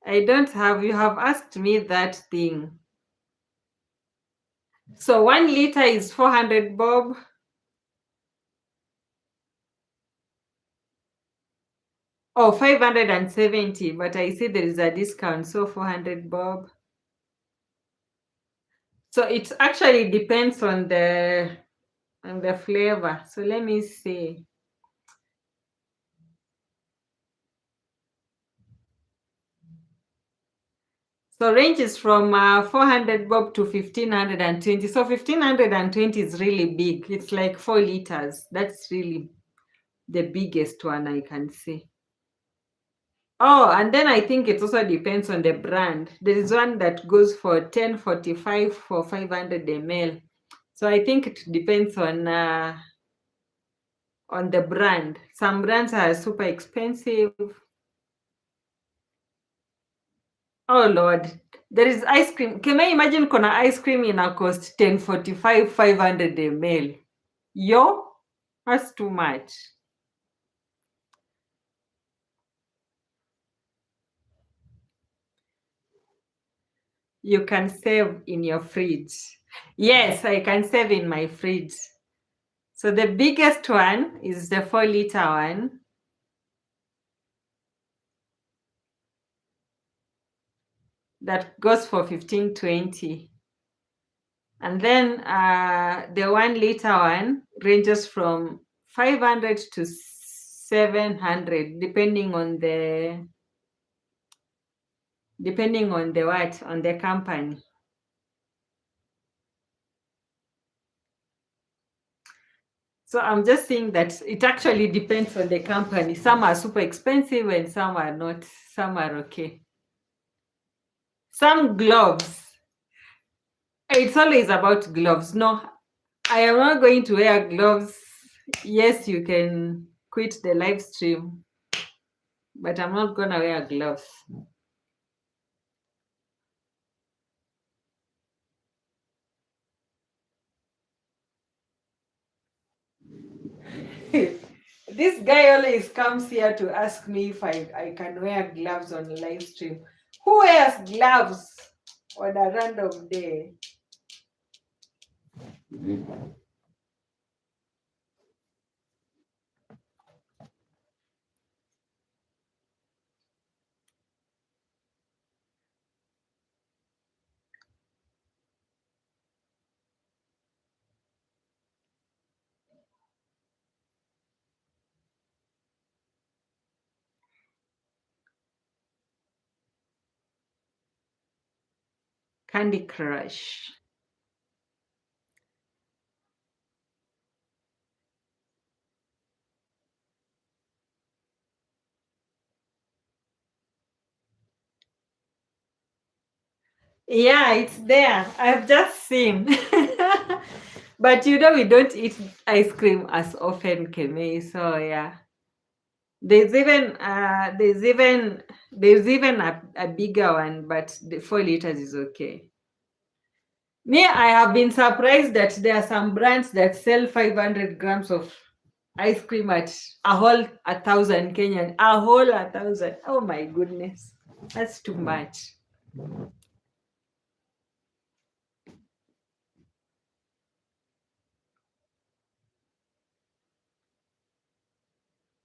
I don't have, you have asked me that thing. So 1 liter is 400 bob. Oh, 570, but I see there is a discount, so 400 bob. So it actually depends on the flavor. So let me see. So ranges from 400 bob to 1520. So 1520 is really big. It's like 4 liters. That's really the biggest one I can see. Oh, and then I think it also depends on the brand. There is one that goes for 1045 for 500 ml. So I think it depends on the brand. Some brands are super expensive. Oh Lord, there is ice cream. Can I imagine kuna ice cream in a cost 1045 500 ml? Yo, that's too much. You can save in your fridge. Yes, I can save in my fridge. So the biggest one is the 4 liter one. That goes for 1520. And then the 1 liter one ranges from 500 to 700, depending on the company. So I'm just saying that it actually depends on the company. Some are super expensive and some are not. Some are okay. Some gloves. It's always about gloves. No, I am not going to wear gloves. Yes, you can quit the live stream, but I'm not gonna wear gloves. This guy always comes here to ask me if I can wear gloves on live stream. Who wears gloves on a random day? Candy Crush. Yeah, it's there. I've just seen. But we don't eat ice cream as often, Kemi. So yeah. There's even a bigger one, but the 4 liters is okay. Me, I have been surprised that there are some brands that sell 500 grams of ice cream at a whole 1,000 Kenyan. A whole 1,000. Oh my goodness. That's too much.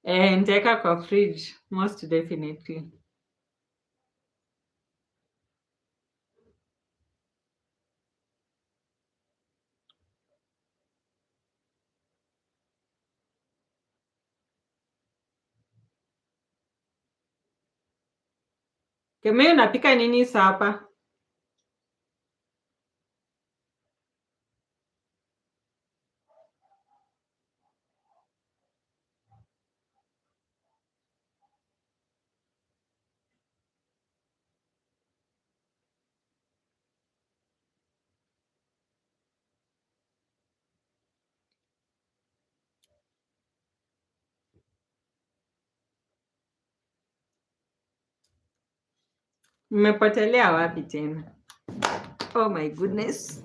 And take a fridge, most definitely. Keme, unapika nini sapa? Mmepotelea wapi tena? Oh my goodness.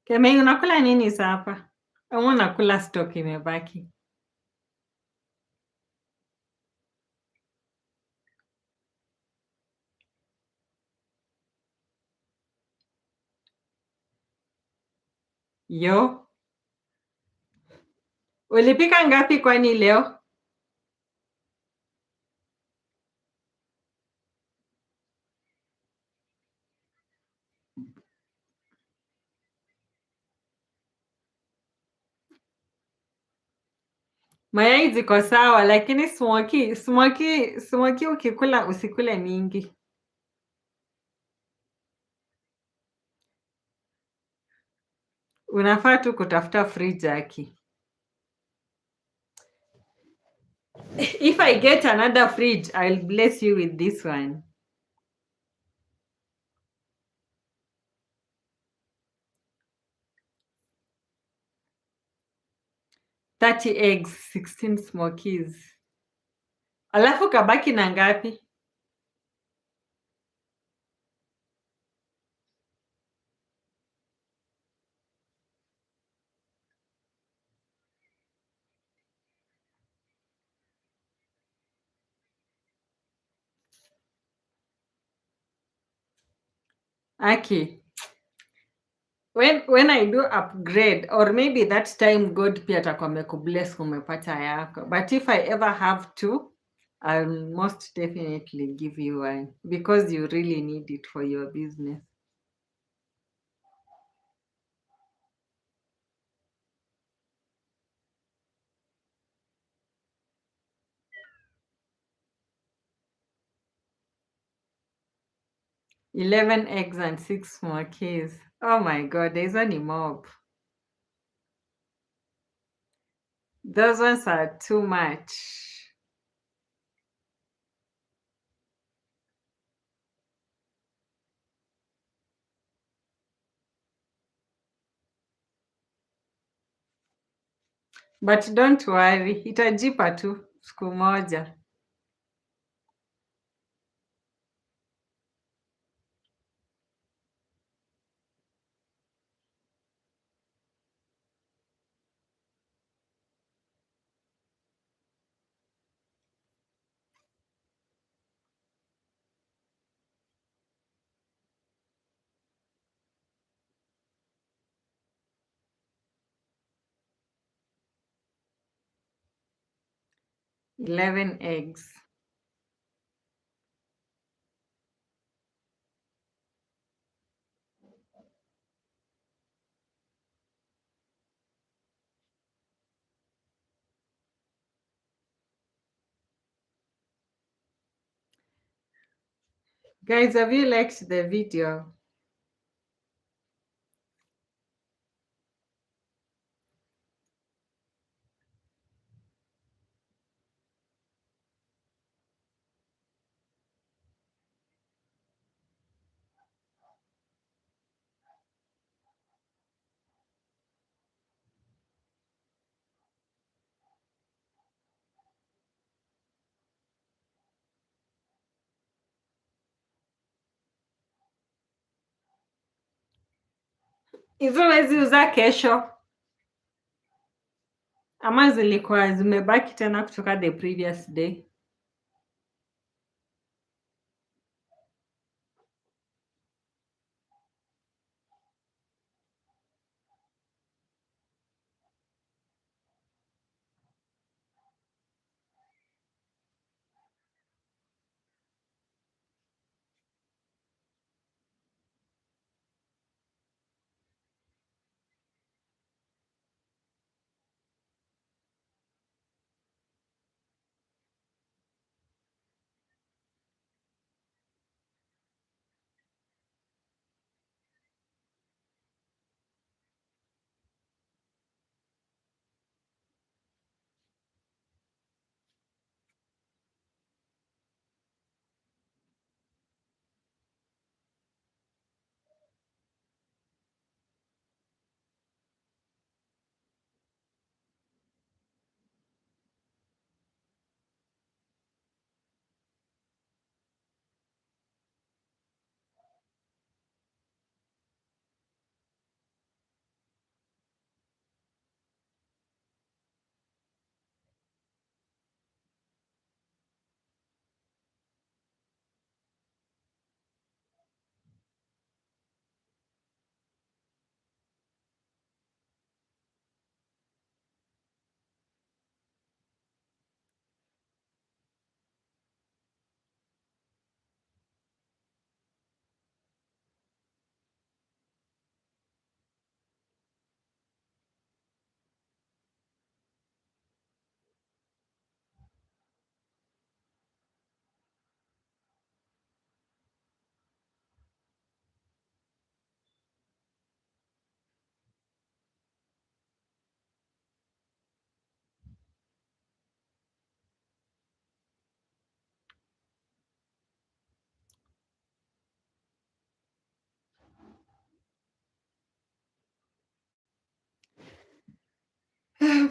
Kemei, unakula nini sapa? Ama unakula stock imebaki? Yo, ulipika ngapi kwani leo? Mayai ziko sawa, lakini smoky ukikula usikule mingi. Unafaa tu kutafuta fridge Aki. If I get another fridge, I'll bless you with this one. Thirty eggs, 16 smokies. Alafu kabaki na ngapi? Aki, when I do upgrade or maybe that time God pia atakuwa amekubless umepata yako. But if I ever have to, I'll most definitely give you one because you really need it for your business. Eleven eggs and 6 smokies. Oh my God, there's only mob. Those ones are too much. But don't worry, itajipa tu siku moja. Eleven eggs. Guys, have you liked the video? Hizo wezi uza kesho ama zilikuwa zimebaki tena kutoka the previous day?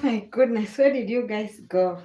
my goodness, where did you guys go?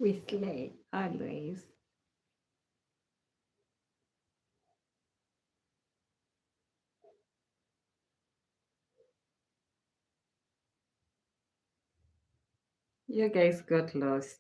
We slay always. You guys got lost.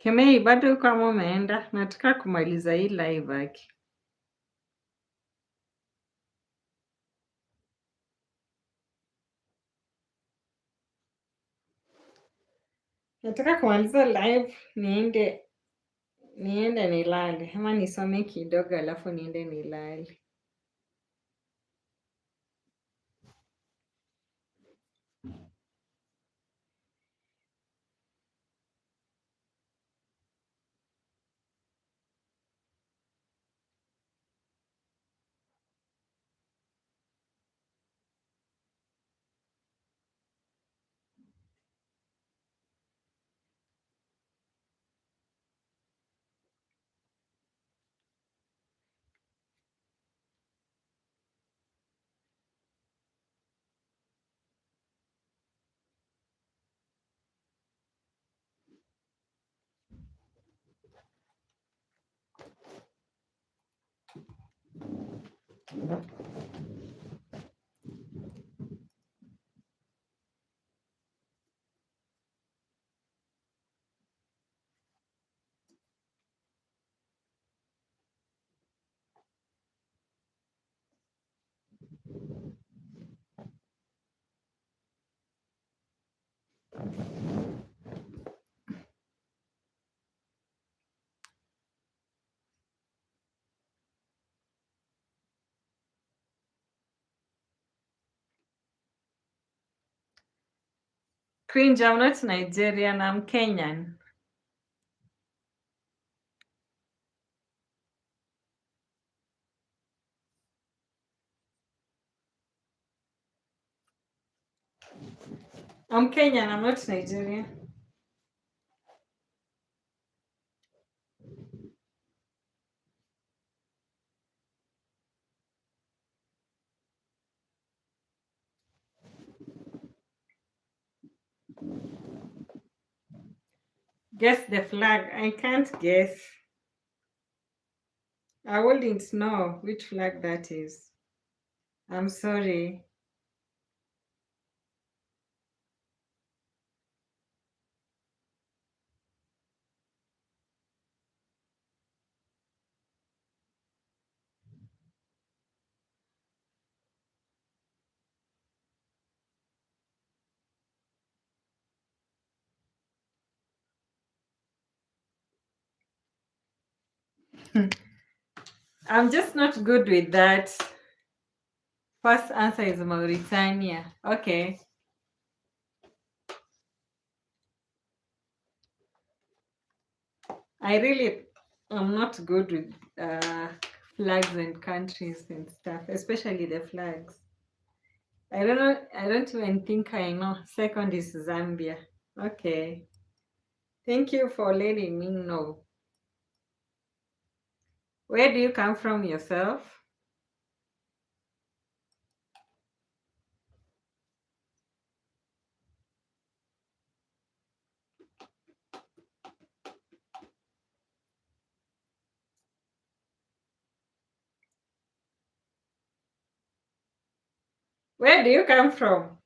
Kemei, bado kama umeenda, nataka kumaliza hii live aki. Nataka kumaliza live niende nilale ama nisome kidogo alafu niende nilale. Cringe, I'm not Nigerian, I'm Kenyan. I'm Kenyan, I'm not Nigerian. Guess the flag. I can't guess. I wouldn't know which flag that is. I'm sorry. I'm just not good with that. First answer is Mauritania. Okay. I really am not good with flags and countries and stuff, especially the flags. I don't know. I don't even think I know. Second is Zambia. Okay. Thank you for letting me know. Where do you come from yourself? Where do you come from?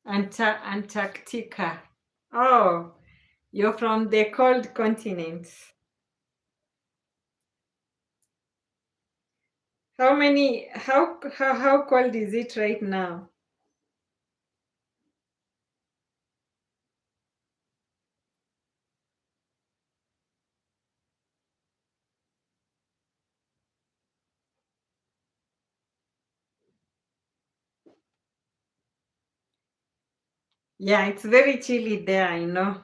Antarctica. Oh, you're from the cold continent. How cold is it right now? Yeah, it's very chilly there, I know.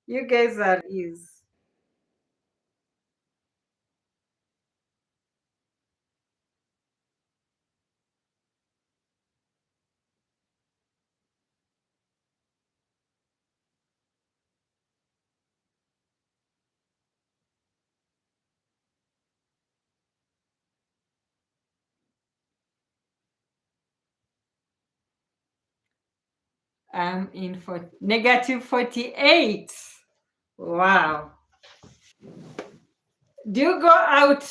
You guys are is. I'm in for negative 48. Wow. Do you go out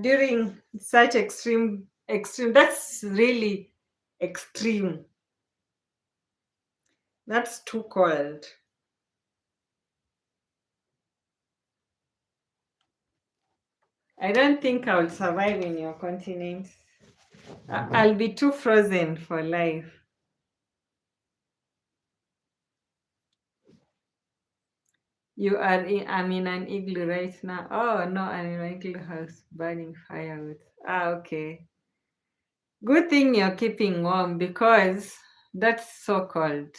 during such extreme? That's really extreme. That's too cold. I don't think I'll survive in your continent. I'll be too frozen for life. I'm in an igloo right now. Oh no, I'm in an igloo house burning firewood. Ah, okay. Good thing you're keeping warm because that's so cold.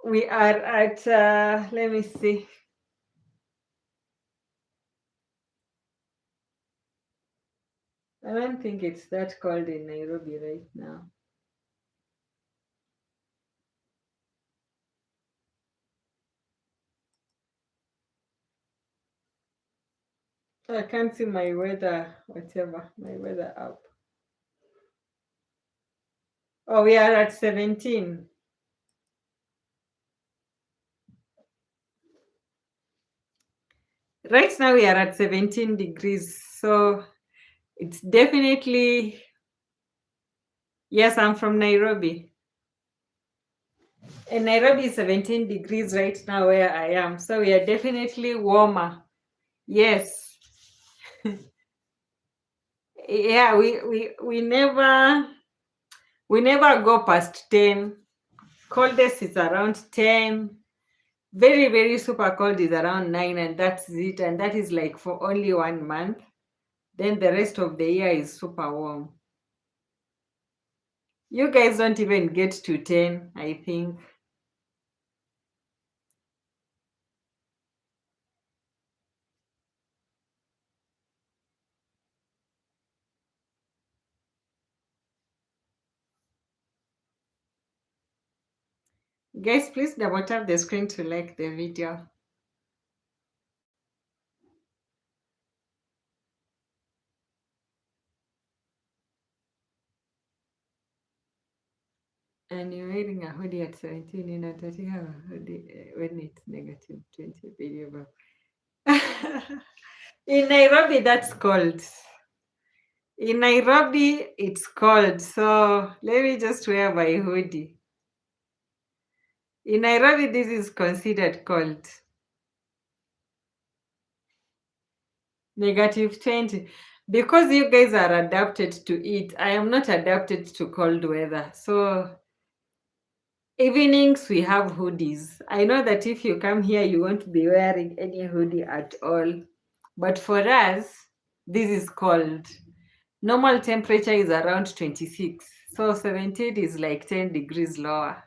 We are at, let me see. I don't think it's that cold in Nairobi right now. I can't see my weather, whatever, my weather app. Oh, we are at 17. Right now we are at 17 degrees. So it's definitely, yes, I'm from Nairobi. And Nairobi is 17 degrees right now where I am. So we are definitely warmer. Yes. Yeah, we never go past 10. Coldest is around 10. Very, very super cold is around 9, and that's it. And that is like for only 1 month. Then the rest of the year is super warm. You guys don't even get to 10, I think. Guys, please double tap the screen to like the video. And you're wearing a hoodie at 17, you're not touching a hoodie when it's negative 20 video. In Nairobi, that's cold. In Nairobi, it's cold. So let me just wear my hoodie. In Nairobi, this is considered cold. -20. Because you guys are adapted to it, I am not adapted to cold weather. So evenings we have hoodies. I know that if you come here, you won't be wearing any hoodie at all. But for us, this is cold. Normal temperature is around 26. So 17 is like 10 degrees lower.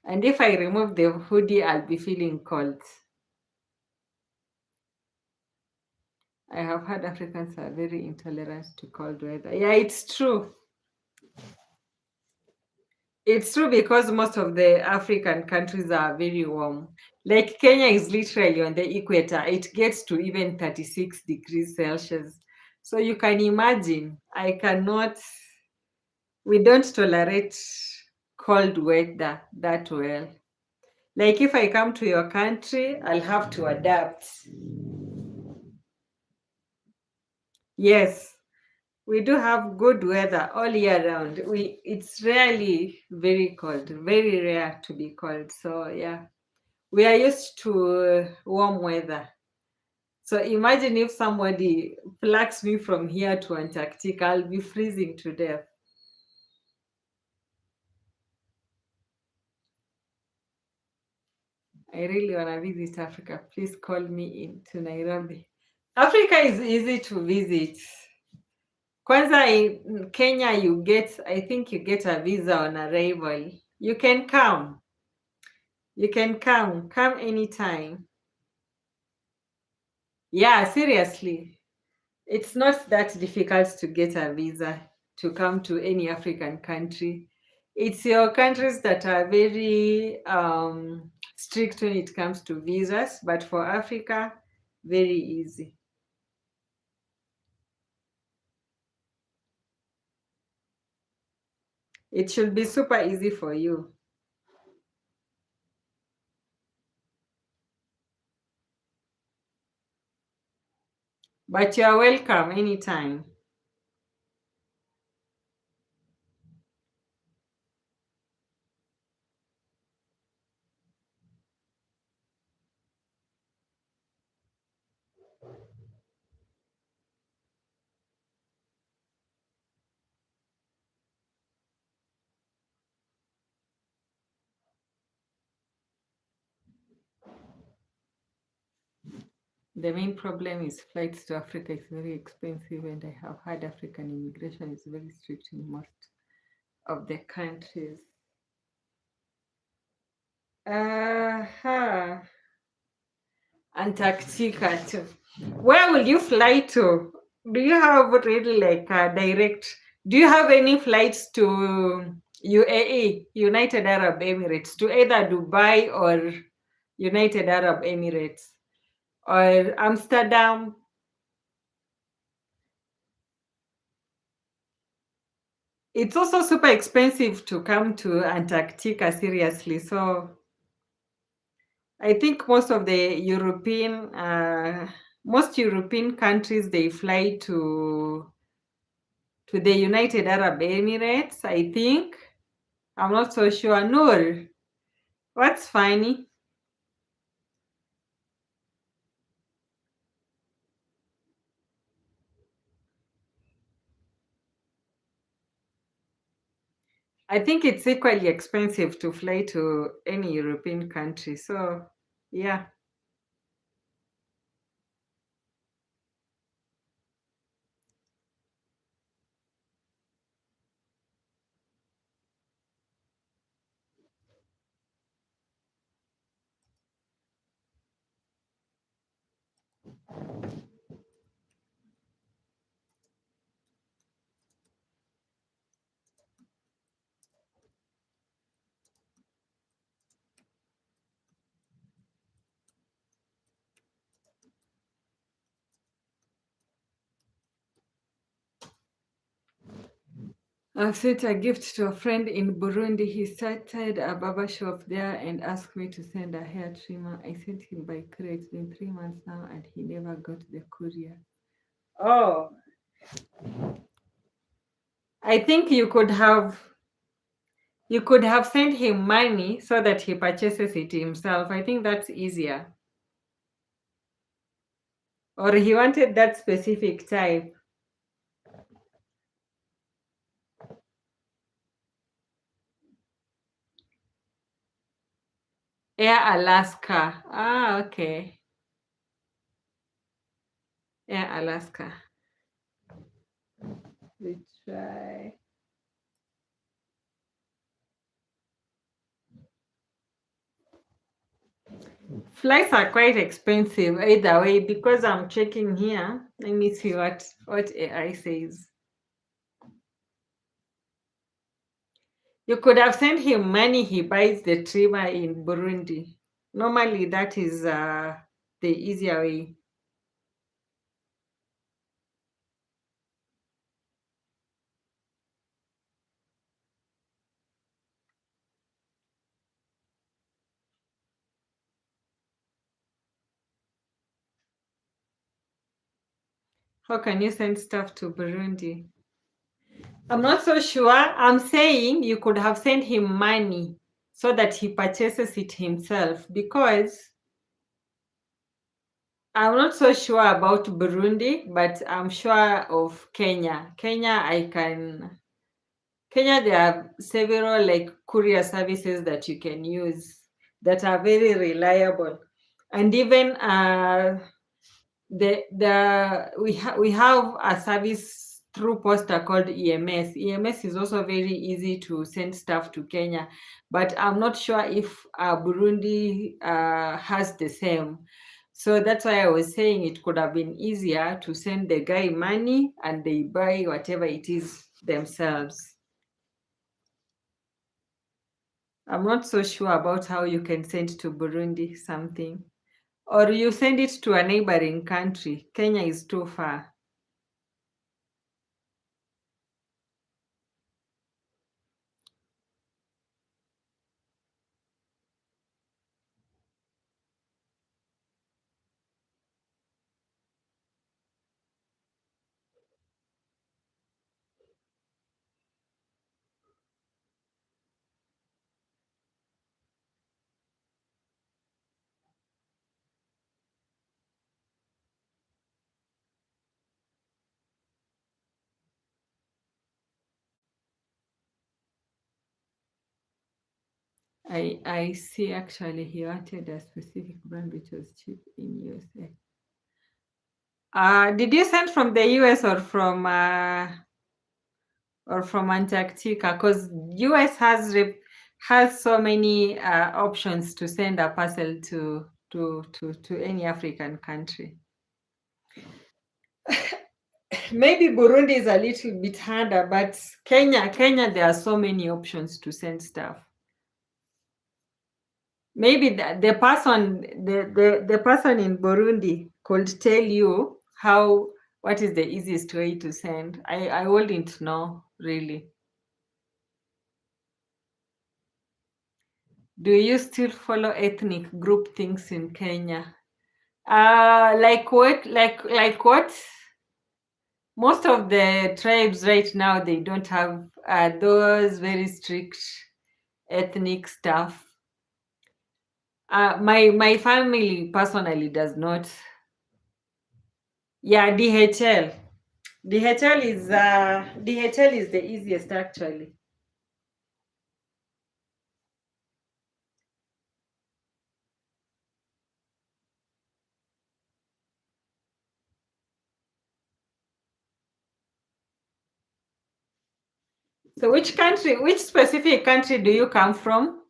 And if I remove the hoodie, I'll be feeling cold. I have heard Africans are very intolerant to cold weather. Yeah, it's true. It's true because most of the African countries are very warm. Like Kenya is literally on the equator. It gets to even 36 degrees Celsius. So you can imagine, we don't tolerate cold weather that well. Like if I come to your country, I'll have to adapt. Yes, we do have good weather all year round. It's rarely very cold, very rare to be cold. So yeah, we are used to warm weather. So imagine if somebody plucks me from here to Antarctica, I'll be freezing to death. I really want to visit Africa. Please call me in to Nairobi. Africa is easy to visit. Kwanza in Kenya, I think you get a visa on arrival. You can come. You can come anytime. Yeah, seriously. It's not that difficult to get a visa to come to any African country. It's your countries that are very strict when it comes to visas, but for Africa, very easy. It should be super easy for you. But you're welcome anytime. The main problem is flights to Africa is very expensive, and I have heard African immigration is very strict in most of the countries. Uh-huh. Antarctica too. Where will you fly to? Do you have really like a direct? Do you have any flights to UAE, United Arab Emirates, to either Dubai or United Arab Emirates or Amsterdam? It's also super expensive to come to Antarctica, seriously. So I think most European countries, they fly to the United Arab Emirates, I think. I'm not so sure. Noor, what's funny? I think it's equally expensive to fly to any European country. So, yeah. I've sent a gift to a friend in Burundi. He started a barber shop there and asked me to send a hair trimmer. I sent him by courier. It's been 3 months now and he never got the courier. Oh, I think You could have sent him money so that he purchases it himself. I think that's easier. Or he wanted that specific type. Air Alaska. Ah, okay. Air Alaska. We try. Flights are quite expensive either way because I'm checking here. Let me see what AI says. You could have sent him money he buys the trimmer in Burundi. Normally that is the easier way. How can you send stuff to Burundi? I'm not so sure. I'm saying you could have sent him money so that he purchases it himself because I'm not so sure about Burundi, but I'm sure of Kenya. Kenya, there are several like courier services that you can use that are very reliable. And even we have a service through Posta called EMS. EMS is also very easy to send stuff to Kenya, but I'm not sure if Burundi has the same. So that's why I was saying it could have been easier to send the guy money and they buy whatever it is themselves. I'm not so sure about how you can send to Burundi something. Or you send it to a neighboring country. Kenya is too far. I see actually he wanted a specific brand which was cheap in USA. Did you send from the US or from Antarctica? Because US has so many options to send a parcel to any African country. Maybe Burundi is a little bit harder, but Kenya, there are so many options to send stuff. Maybe the person in Burundi could tell you what is the easiest way to send. I wouldn't know really. Do you still follow ethnic group things in Kenya? Like what? Like what? Most of the tribes right now they don't have those very strict ethnic stuff. My family personally does not. Yeah, DHL. DHL is the easiest actually. So which specific country do you come from?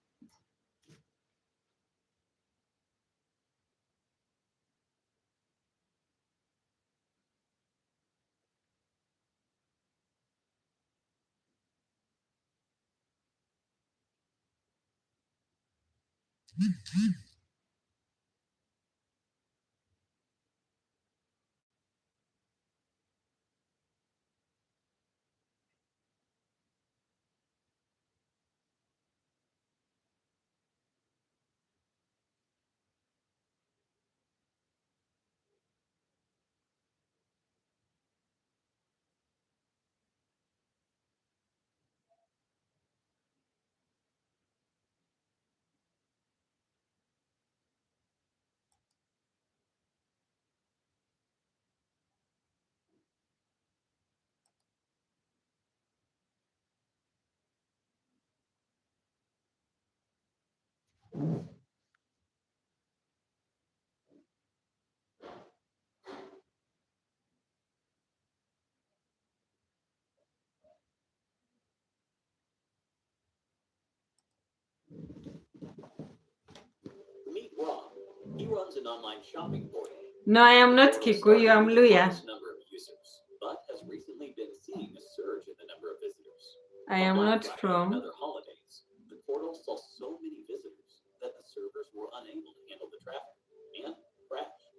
He runs an online shopping portal. No, I am not Kikuyu, I'm Luya. Number of users, but has recently been seeing a surge in the number of visitors. I am On Black not Friday and from. other holidays, the portal saw so many visitors that the servers were unable to handle the traffic and crashed.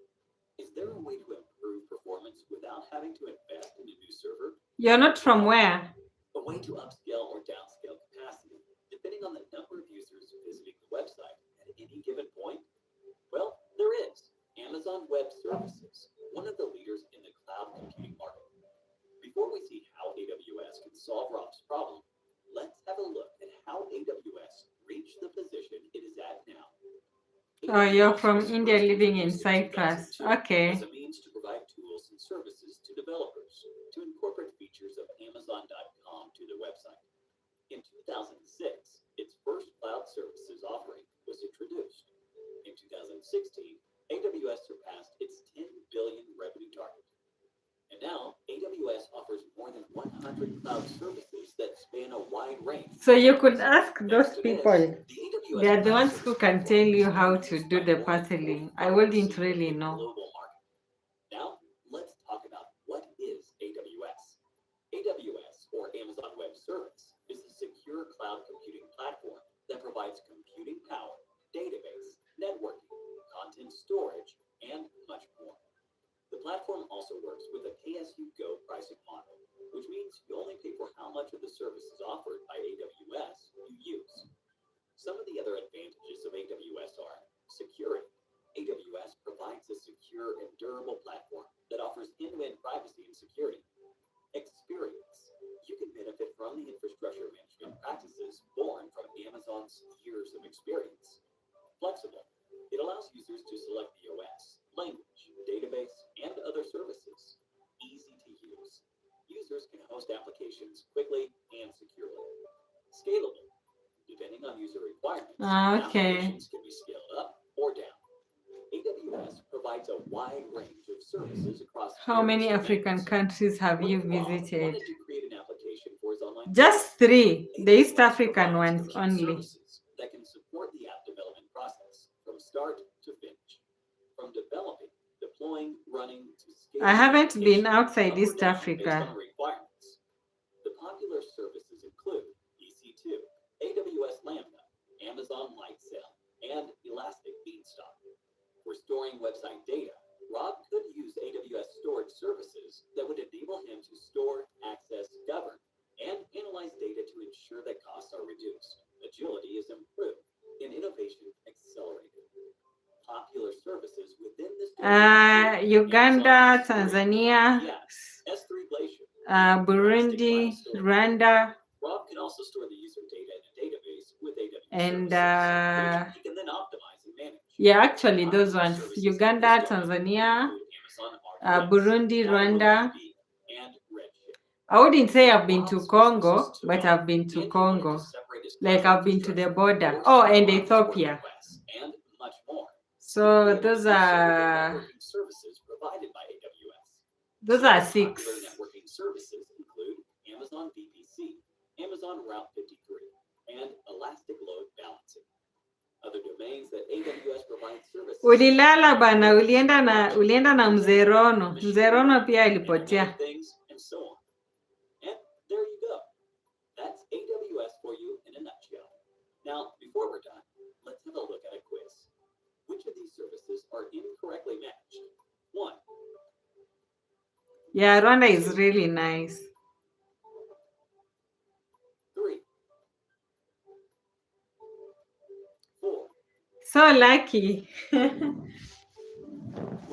Is there a way to improve performance without having to invest in a new server? You're not from where? A way to upscale or downscale capacity, depending on the number of users visiting the website at any given point? Well, there is. Amazon Web Services, one of the leaders in the cloud computing market. Before we see how AWS can solve Rob's problem, let's have a look at how AWS reached the position it is at now. Oh, you're AWS from was India first living in introduced in Cyprus. 2002 Okay. as a means to provide tools and services to developers to incorporate features of Amazon.com to their website. In 2006, its first cloud services offering was introduced. In 2016, AWS surpassed its 10 billion revenue target. And now, AWS offers more than 100 cloud services that span a wide range. So you could ask those Thanks to people. this, the AWS They are the cloud ones who service can platform tell you is how being to used do by the more than puzzling. I 45% wouldn't of really the know. global market. Now, let's talk about what is AWS. AWS, or Amazon Web Service, is a secure cloud computing platform that provides computing power, database, networking, content storage, and much more. The platform also works with a pay-as-you-go pricing model, which means you only pay for how much of the services offered by AWS you use. Some of the other advantages of AWS are security. AWS provides a secure and durable platform that offers end-to-end privacy and security. Experience. You can benefit from the infrastructure management practices born from Amazon's years of experience. Flexible. It allows users to select the OS, language, database, and other services. Easy to use. Users can host applications quickly and securely. Scalable. Depending on user requirements, Okay. applications can be scaled up or down. AWS provides a wide range of services across How many various African domains. countries have What you if Rob visited? wanted to create an application for his online Just 3. The East AWS African provides ones complete only. services that can support the app development process from start to finish. From developing, deploying, running to scaling. I haven't been applications outside up or East down based Africa. on requirements. The popular services include EC2, AWS Lambda, Amazon Lightsail, and Elastic Beanstalk. For storing website data, Rob could use AWS storage services that would enable him to store, access, govern, and analyze data to ensure that costs are reduced, agility is improved, and innovation accelerated. Popular services within this domain include Uganda, Amazon S3, Tanzania, S3 Glacier, Burundi, Elastic File Storage. Rwanda, Rob can also store the user data in a database with AWS and services, which he can then optimize and manage. yeah, actually those Popular ones: services in Uganda, this domain Tanzania, include Amazon RDS, Burundi, Rwanda. DynamoDB, and Redshift. I wouldn't say I've been Rob's to business Congo, took but off, I've been to and he wanted Congo. to separate his Like cloud I've been to the infrastructure border. for Oh, and Rob's Ethiopia. WordPress, and much more. So He was those able to show the are networking services provided by AWS. those Some are of the 6. popular networking services include Amazon VPC, Amazon Route 53, and Elastic Load Balancing. Other domains that AWS provides services. Ulilala bana, ulienda na mzee Rono. Mzee Rono pia Internet alipotea. of Things, and so on. And there you go. That's AWS for you in a nutshell. Now, before we're done, let's have a look at a quiz. Which of these services are incorrectly matched? 1, Yeah, Rwanda is really nice. 3, 4. So lucky. Well,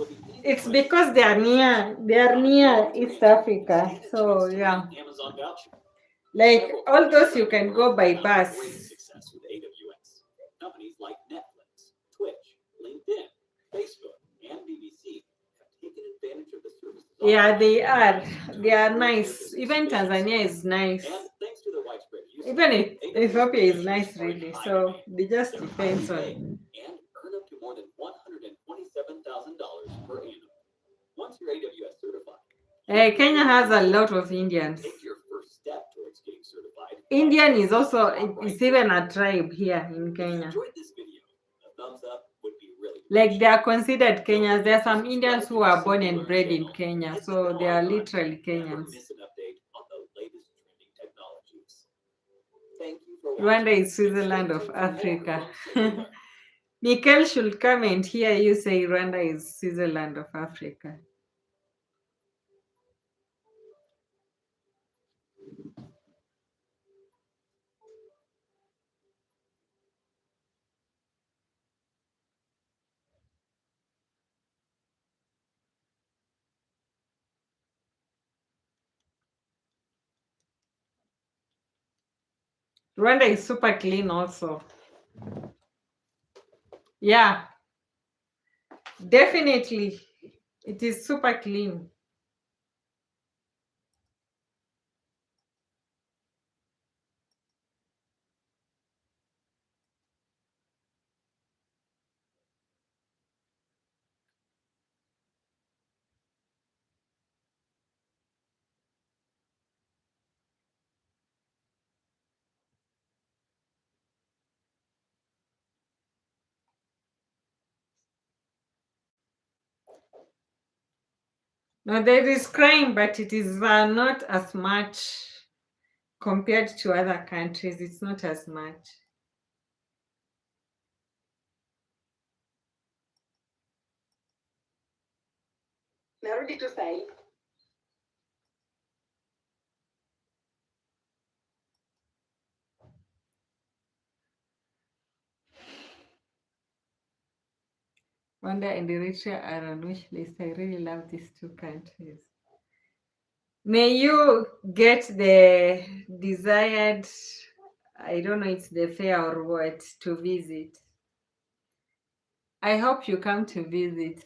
the It's easy because they are near East Africa. So yeah. Amazon voucher. Like Several all those companies you around can the go world by have found bus. great success with AWS. Companies like Netflix, Twitch, LinkedIn, Facebook, and BBC have taken advantage of the services. Yeah, they are. offered They are to improve nice. their business Even efficiency. Tanzania is nice. And thanks to their widespread use, Even AWS Ethiopia is credentials nice, are in really. high So demand. they just They're depends highly on. paid and earn up to more than $127,000 per annum. Once you're AWS certified, Kenya has a lot of Indians. take your first step towards getting certified. Indian is also Top right it's even a tribe here in If you Kenya. enjoyed this video, a thumbs up would be really Like they are considered Kenyans. There are some Indians who are born and bred in Kenya, so they are literally Kenyans. Never miss an update on the latest trending technologies. Thank you for Rwanda watching. is Switzerland Stay of tuned for more Africa. from Switzerland. Mikkel should come and hear you say Rwanda is Switzerland of Africa. Rwanda is super clean also. Yeah, definitely. It is super clean. No, there is crime, but it is not as much compared to other countries. It's not as much. Narudi tu sahi. Rwanda and Eritrea are on wish list. I really love these two countries. May you get the desired, I don't know, it's the fair or what, to visit. I hope you come to visit.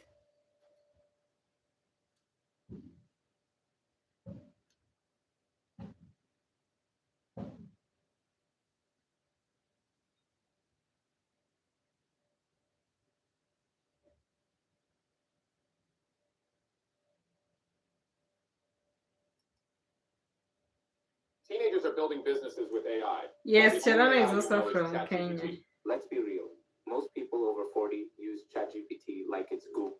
Teenagers are building businesses with AI. Yes, Well, the only Cherana AI is you also know is from ChatGPT. Kenya. Let's be real. Most people over 40 use ChatGPT like it's Google.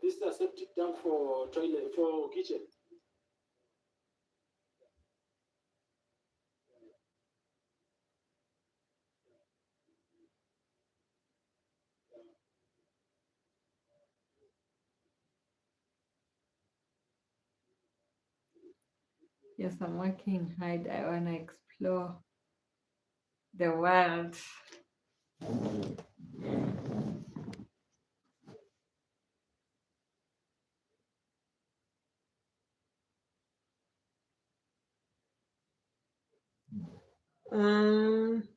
This is a septic tank for toilet, for kitchen. Yes, I'm working hard. I want to explore the world. Um,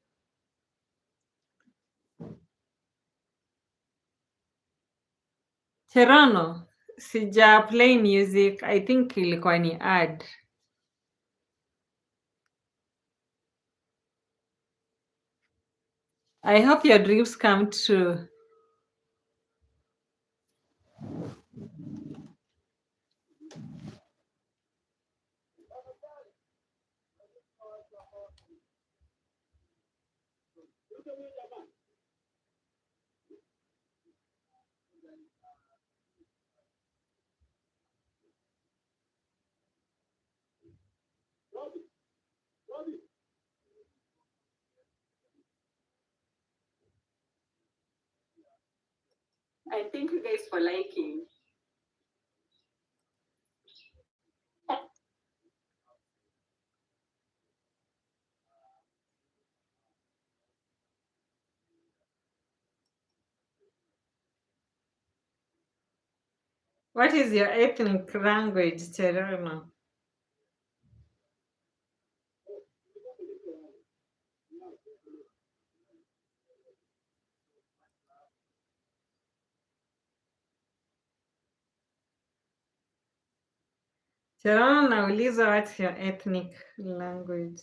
Cherano, sija play music. I think ilikuwa ni ad. I hope your dreams come true. And thank you guys for liking. What is your ethnic language, Cherano? Cherano, nauliza what's your ethnic language?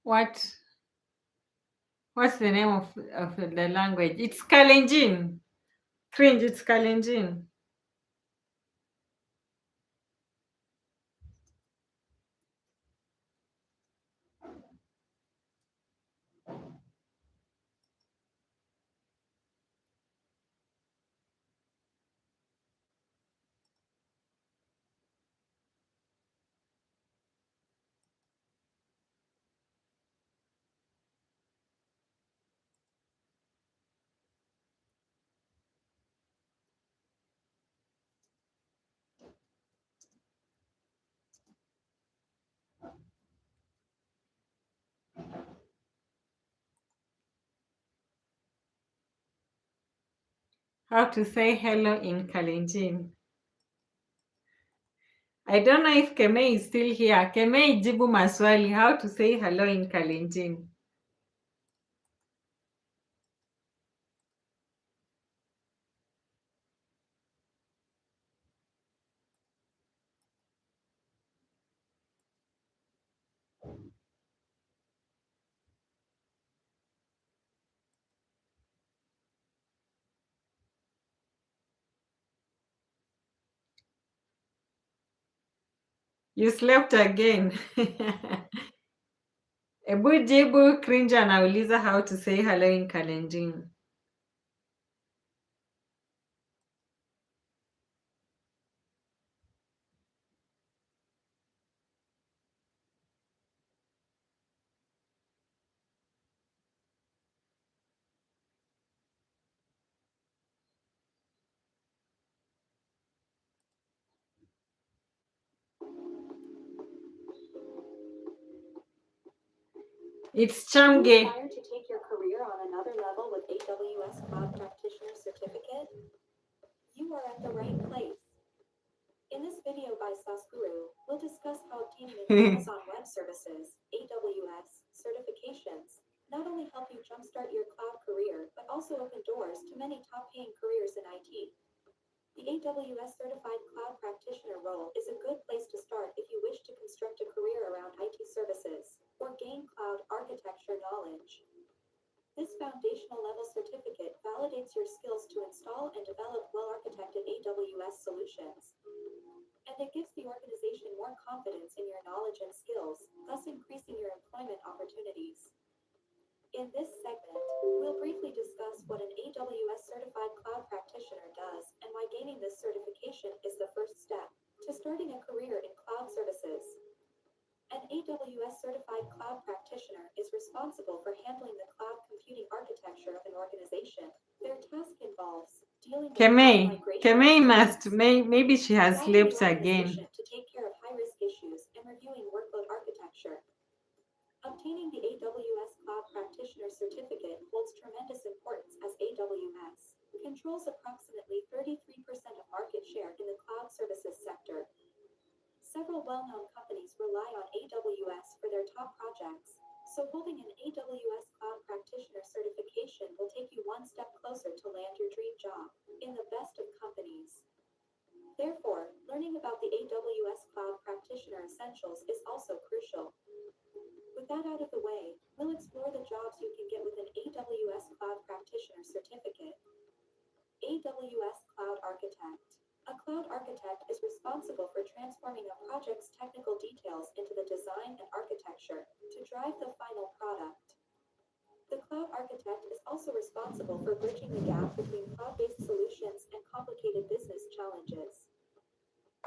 What's the name of the language? It's Kalenjin. Cringe, it's Kalenjin. How to say hello in Kalenjin. I don't know if Kemei is still here. Kemei, jibu maswali. How to say hello in Kalenjin. You slept again. Ebu jibu Cringe anauliza how to say hello in Kalenjin. It's Chamge. Inspired to take your career on another level with AWS Cloud Practitioner Certificate? You are at the right place. In this video by Saskuru, we'll discuss how obtaining an Amazon Web Services (AWS) certifications not only help you jumpstart your cloud career, but also open doors to many top-paying careers in IT. The AWS Certified Cloud Practitioner role is a good place to start if you wish to construct a career around IT services or gain cloud architecture knowledge. This foundational level certificate validates your skills to install and develop well-architected AWS solutions. And it gives the organization more confidence in your knowledge and skills, thus increasing your employment opportunities. In this segment, we'll briefly discuss what an AWS Certified Cloud Practitioner does and why gaining this certification is the first step to starting a career in cloud services. An AWS Certified Cloud Practitioner is responsible for handling the cloud computing architecture of an organization. Their task involves dealing with Kemei must, maybe she has slept again. to take care of high-risk issues and reviewing workload architecture. Obtaining the AWS Cloud Practitioner Certificate holds tremendous importance as AWS controls approximately 33% of market share in the cloud services sector. Several well-known companies rely on AWS for their top projects, so holding an AWS Cloud Practitioner certification will take you one step closer to land your dream job in the best of companies. Therefore, learning about the AWS Cloud Practitioner Essentials is also crucial. With that out of the way, we'll explore the jobs you can get with an AWS Cloud Practitioner certificate. AWS Cloud Architect. A cloud architect is responsible for transforming a project's technical details into the design and architecture to drive the final product. The cloud architect is also responsible for bridging the gap between cloud-based solutions and complicated business challenges.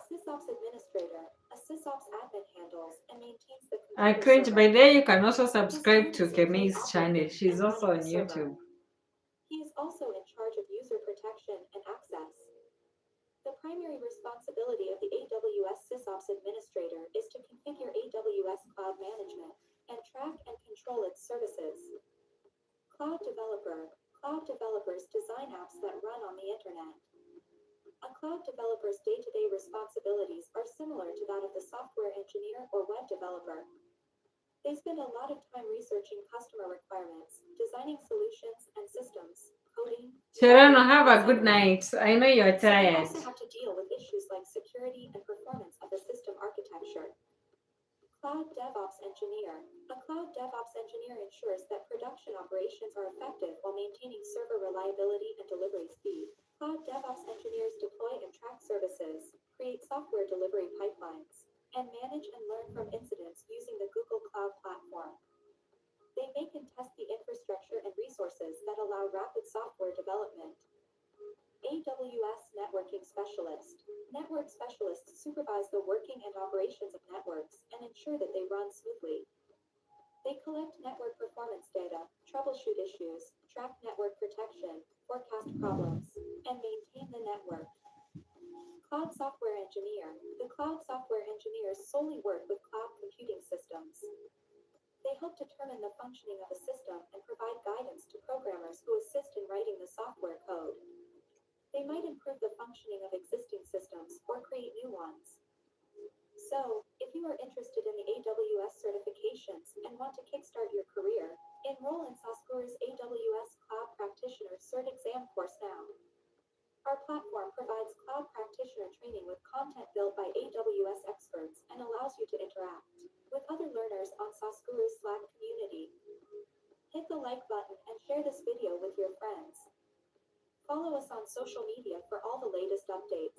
SysOps Administrator. A SysOps admin handles and maintains the Cringe, by there you can also subscribe to Kemei's channel. She's also on YouTube. He is also in charge of user protection and access. The primary responsibility of the AWS SysOps Administrator is to configure AWS Cloud Management and track and control its services. Cloud Developer. Cloud developers design apps that run on the internet. A cloud developer's day-to-day responsibilities are similar to that of the software engineer or web developer. They spend a lot of time researching customer requirements, designing solutions and systems, coding. Sharano, have a good night. I know you're So they tired. also have to deal with issues like security and performance of the system architecture. Cloud DevOps Engineer. A Cloud DevOps Engineer ensures that production operations are effective while maintaining server reliability and delivery speed. Cloud DevOps Engineers deploy and track services, create software delivery pipelines, and manage and learn from incidents using the Google Cloud Platform. They make and test the infrastructure and resources that allow rapid software development. AWS Networking Specialist. Network specialists supervise the working and operations of networks and ensure that they run smoothly. They collect network performance data, troubleshoot issues, track network protection, forecast problems, and maintain the network. Cloud Software Engineer. The cloud software engineers solely work with cloud computing systems. They help determine the functioning of a system and provide guidance to programmers who assist in writing the software code. They might improve the functioning of existing systems or create new ones. So, if you are interested in the AWS certifications and want to kickstart your career, enroll in SASCUR's AWS Cloud Practitioner Cert Exam course now. Our platform provides cloud practitioner training with content built by AWS experts and allows you to interact with other learners on SASCUR's Slack community. Hit the like button and share this video with your friends. Follow us on social media for all the latest updates.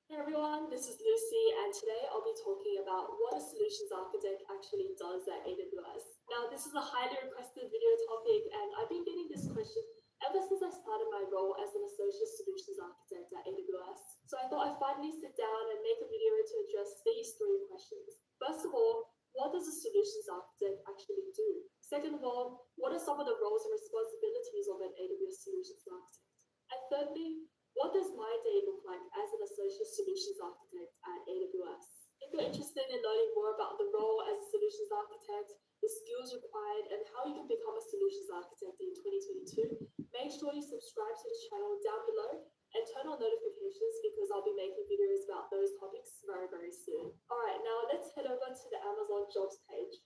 Hey everyone, this is Lucy, and today I'll be talking about what a solutions architect actually does at AWS. Now, this is a highly requested video topic, and I've been getting this question ever since I started my role as an associate solutions architect at AWS. So I thought I'd finally sit down and make a video to address these three questions. First of all, what does a solutions architect actually do? Second of all, what are some of the roles and responsibilities of an AWS solutions architect? And thirdly, what does my day look like as an associate solutions architect at AWS? If you're interested in learning more about the role as a solutions architect, the skills required, and how you can become a solutions architect in 2022, make sure you subscribe to the channel down below and turn on notifications because I'll be making videos about those topics very, very soon. All right, now let's head over to the Amazon jobs page.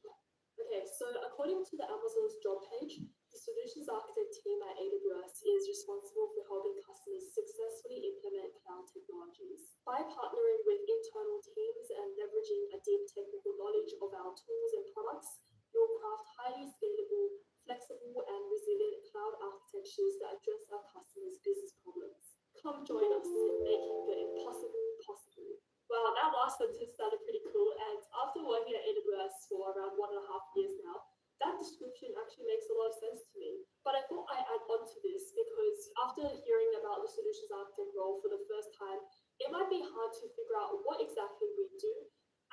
Okay, so according to the Amazon's job page, the solutions architect team at AWS is responsible for helping customers successfully implement cloud technologies. By partnering with internal teams and leveraging a deep technical knowledge of our tools and products, you'll craft highly scalable, flexible, and resilient cloud architectures that address our customers' business problems. Come join us in making the impossible possible. Well, that last sentence sounded pretty cool, and after working at AWS for around 1.5 years now, that description actually makes a lot of sense to me. But I thought I'd add on to this because after hearing about the solutions architect role for the first time, it might be hard to figure out what exactly we do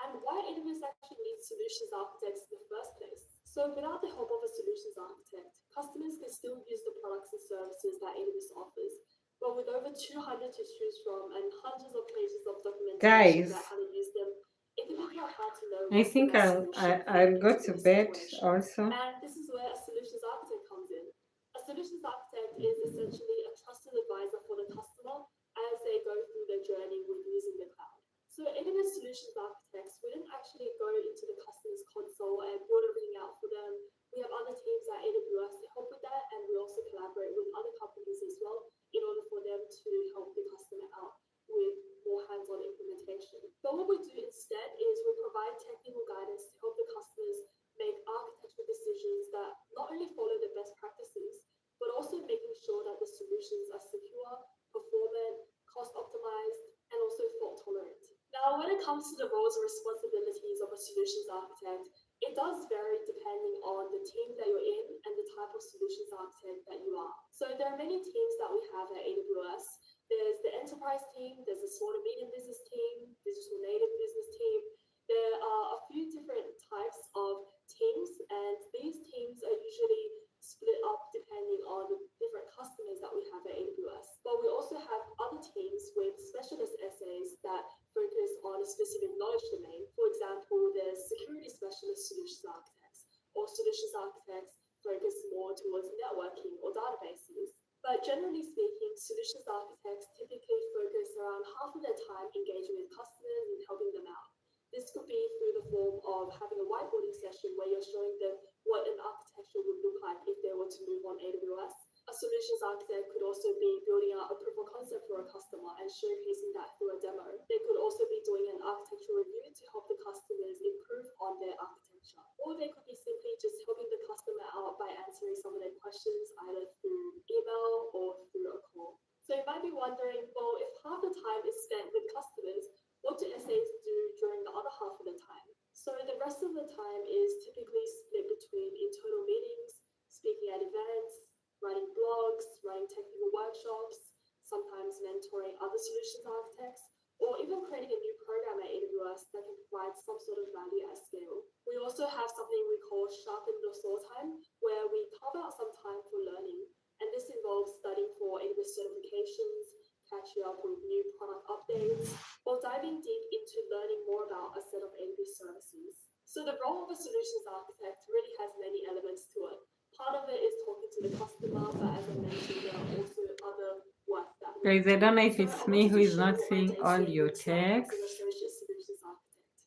and why AWS actually needs solutions architects in the first place. So without the help of a solutions architect, customers can still use the products and services that AWS offers. But with over 200 to choose from and hundreds of pages of documentation Guys, about how to use them, it can be quite hard to know I what's the think best I'll solution for I'll a go to particular bed situation. also. And this is where a solutions architect comes in. A solutions architect is essentially a trusted advisor for the customer as they go through their journey with using the cloud. So AWS solutions architects wouldn't actually go into the customer's console and build everything out for them. We have other teams at AWS to help with that, and we also collaborate with other companies as well in order for them to help the customer out with more hands-on implementation. But what we do instead is we provide technical guidance to help the customers make architectural decisions that not only follow the best practices, but also making sure that the solutions are secure, performant, cost-optimized, and also fault-tolerant. Now, when it comes to the roles and responsibilities of a solutions architect, it does vary depending on the team that you're in and the type of solutions architect that you are. So there are many teams that we have at AWS. There's the enterprise team, there's the small and medium business team, digital native business team. There are a few different types of teams, and these teams are usually split up depending on the different customers that we have at AWS. But we also have other teams with specialist SAs that focus on a specific knowledge domain. For example, there's security specialist solutions architects, or solutions architects focus more towards networking or databases. But generally speaking, solutions architects typically focus around half of their time engaging with customers and helping them out. This could be through the form of having a whiteboarding session where you're showing them what an architecture would look like if they were to move on AWS. A solutions architect could also be building out a proof of concept for a customer and showcasing that through a demo. They could also be doing an architectural review to help the customers improve on their architecture. Or they could be simply just helping the customer out by answering some of their questions either through email or through a call. So you might be wondering, well, if half the time is spent with customers, what do SAs do during the other half of the time? So the rest of the time is typically split between internal meetings, speaking at events, writing blogs, running technical workshops, sometimes mentoring other solutions architects, or even creating a new program at AWS that can provide some sort of value at scale. We also have something we call sharpen the saw time, where we carve out some time for learning. And this involves studying for AWS certifications, catching up with new product updates, or diving deep into learning more about a set of AWS services. So the role of a solutions architect really has many elements to it. Part of it is talking to the customer, but as I mentioned, there are also other work that Guys, I don't know if it's me who is not seeing all your text. text.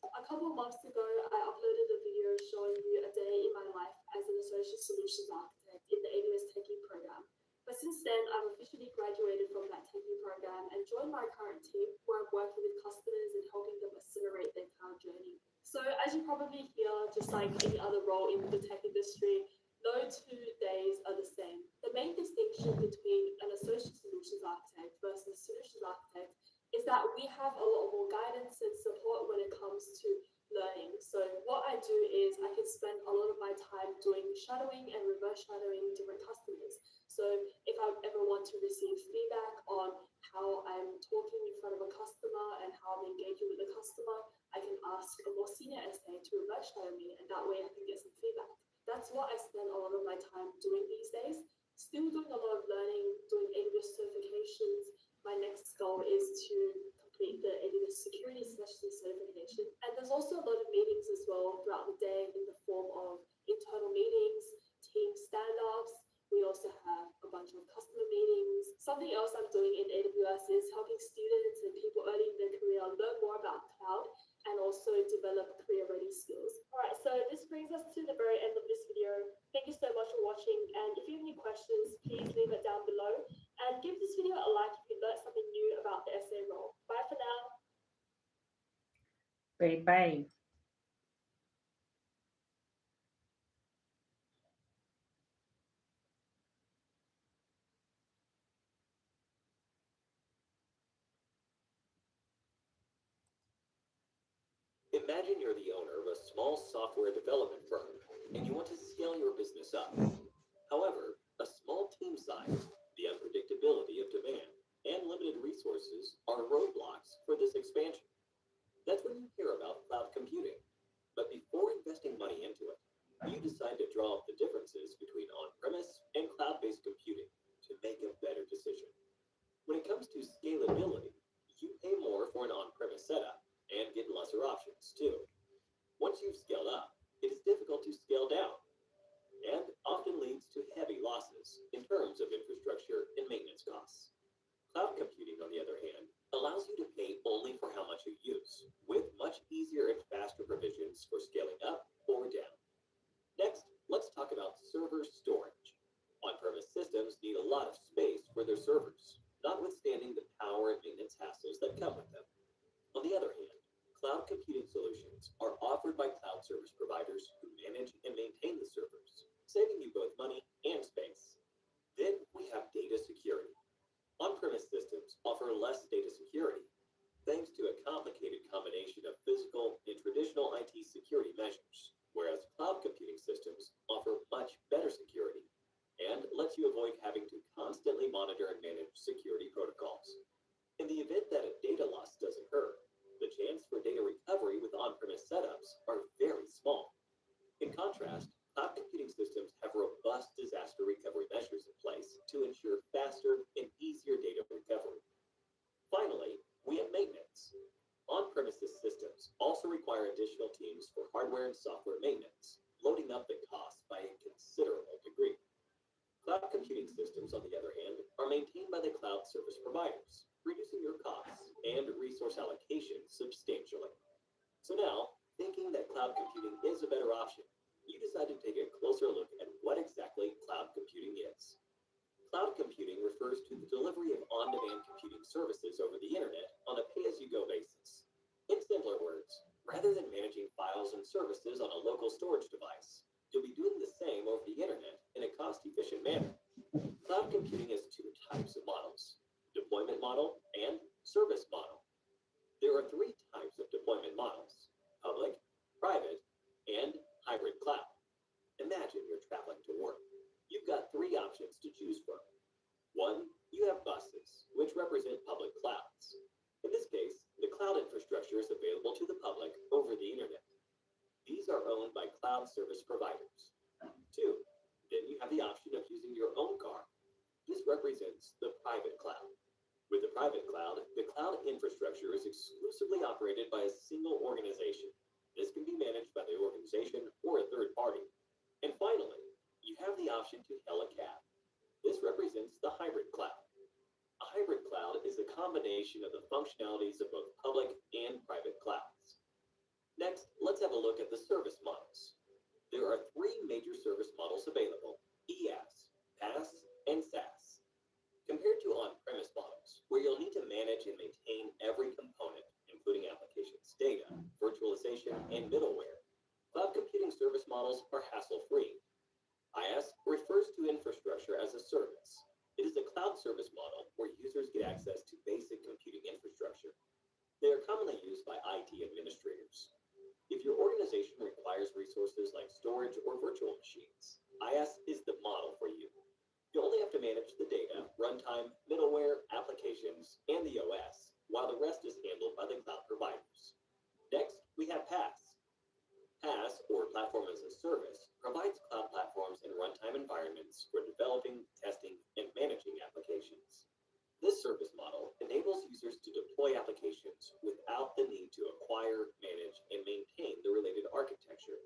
A couple of months ago, I uploaded a video showing you a day in my life as an associate solutions architect in the AWS Techie program. But since then, I've officially graduated from that Techie program and joined my current team, where I'm working with customers and helping them accelerate their cloud journey. So as you probably hear, just like any other role in the tech industry, no 2 days are the same. The main distinction between an associate solutions architect versus a solutions architect is that we have a lot more guidance and support when it comes to learning. So what I do is I can spend a lot of my time doing shadowing and reverse shadowing different customers. So if I ever want to receive feedback on how I'm talking in front of a customer and how I'm engaging with the customer, I can ask a more senior SA to reverse shadow me, and that way I can get some feedback. That's what I spend a lot of my time doing these days. Still doing a lot of learning, doing AWS certifications. My next goal is to complete the AWS security specialist certification. And there's also a lot of meetings as well throughout the day in the form of internal meetings, team stand-ups. We also have a bunch of customer meetings. Something else I'm doing in AWS is helping students and people early in their career learn more about cloud and also develop career-ready skills. All right, so this brings us to the very end of this video. Thank you so much for watching, and if you have any questions, please leave it down below, and give this video a like if you learned something new about the SA role. Bye for now. Bye-bye. Imagine you're the owner of a small software development firm and you want to scale your business up. However, a small team size, the unpredictability of demand, and limited resources are roadblocks for this expansion. That's when you hear about cloud computing. But before investing money into it, you decide to draw up the differences between on-premise and cloud-based computing to make a better decision. When it comes to scalability, you pay more for an on-premise setup and get lesser options too. Once you've scaled up, it is difficult to scale down and often leads to heavy losses in terms of infrastructure and maintenance costs. Cloud computing, on the other hand, allows you to pay only for how much you use, with much easier and faster provisions for scaling up or down. Next, let's talk about server storage. On-premise systems need a lot of space for their servers, notwithstanding the power and maintenance hassles that come with them. On the other hand, cloud computing solutions are offered by cloud service providers who manage and maintain the servers, saving you both money and space. Then we have data security. On-premise systems offer less data security, thanks to a complicated combination of physical and traditional IT security measures, whereas cloud computing systems offer much better security and lets you avoid having to constantly monitor and manage security protocols. In the event that a data loss does occur, the chance for data recovery with on-premise setups are very small. In contrast, cloud computing systems have robust disaster recovery measures in place to ensure faster and easier data recovery. Finally, we have maintenance. On-premises systems also require additional teams for hardware and software maintenance, loading up the cost by a considerable degree. Cloud computing systems, on the other hand, are maintained by the cloud service providers, reducing your costs and Cloud computing refers to the delivery of on-demand computing services over the internet on a pay-as-you-go basis. In simpler words, rather than managing files and services on a local storage device, you'll be doing the same over the internet in a cost-efficient manner. Cloud computing has two types of models: deployment model and service model. There are three types of deployment models: public, private, and hybrid cloud. Imagine you're traveling to work. You've got three options to choose from. One, you have buses, which represent public clouds. In this case, the cloud infrastructure is available to the public over the internet. These are owned by cloud service providers. Two, then you have the option of using your own car. This represents the private cloud. With the private cloud, the cloud infrastructure is exclusively operated by a single organization. This can be managed by the organization or a third party. And finally, you have the option to hail a cab. This represents the hybrid cloud. A hybrid cloud is a combination of the functionalities of both public and private clouds. Next, let's have a look at the service models. There are three major service models available: EaaS, PaaS, and SaaS. Compared to on-premise models, where you'll need to manage and maintain every component, including applications, data, virtualization, and middleware, cloud computing service models are hassle-free. IaaS refers to infrastructure as a service. It is a cloud service model where users get access to basic computing infrastructure. They are commonly used by IT administrators. If your organization requires resources like storage or virtual machines, IaaS is the model for you. You only have to manage the data, runtime, middleware, applications, and the OS, while the rest is handled by the cloud providers. Next, we have PaaS. PaaS, or Platform as a Service, provides cloud platforms and runtime environments for developing, testing, and managing applications. This service model enables users to deploy applications without the need to acquire, manage, and maintain the related architecture.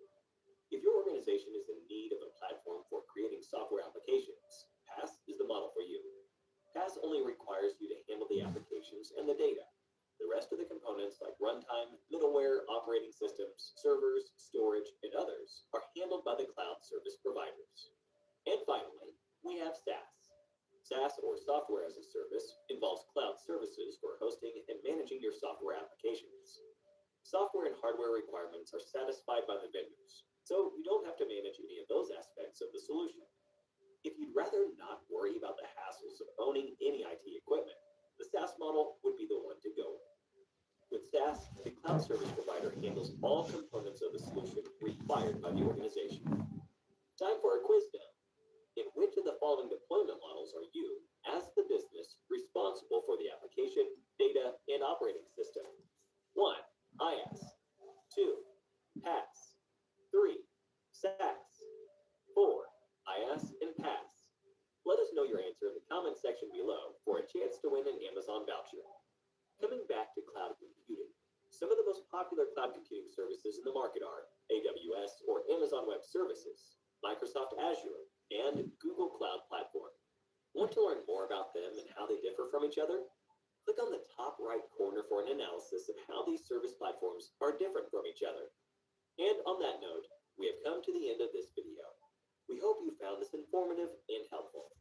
If your organization is in need of a platform for creating software applications, PaaS is the model for you. PaaS only requires you to handle the applications and the data. The rest of the components like runtime, middleware, operating systems, servers, storage, and others are handled by the cloud service providers. And finally, we have SaaS. SaaS, or Software as a Service, involves cloud services for hosting and managing your software applications. Software and hardware requirements are satisfied by the vendors, so you don't have to manage any of those aspects of the solution. If you'd rather not worry about the hassles of owning any IT equipment, the SaaS model would be the one to go with. With SaaS, the cloud service provider handles all components of the solution required by the organization. Time for a quiz now. In which of the following deployment models are you, as the business, responsible for the application, data, and operating system? 1. IaaS. 2. PaaS. 3. SaaS. 4. IaaS and PaaS. Let us know your answer in the comment section below for a chance to win an Amazon voucher. Coming back to cloud computing, some of the most popular cloud computing services in the market are AWS, or Amazon Web Services, Microsoft Azure, and Google Cloud Platform. Want to learn more about them and how they differ from each other? Click on the top right corner for an analysis of how these service platforms are different from each other. And on that note, we have come to the end of this video. We hope you found this informative and helpful.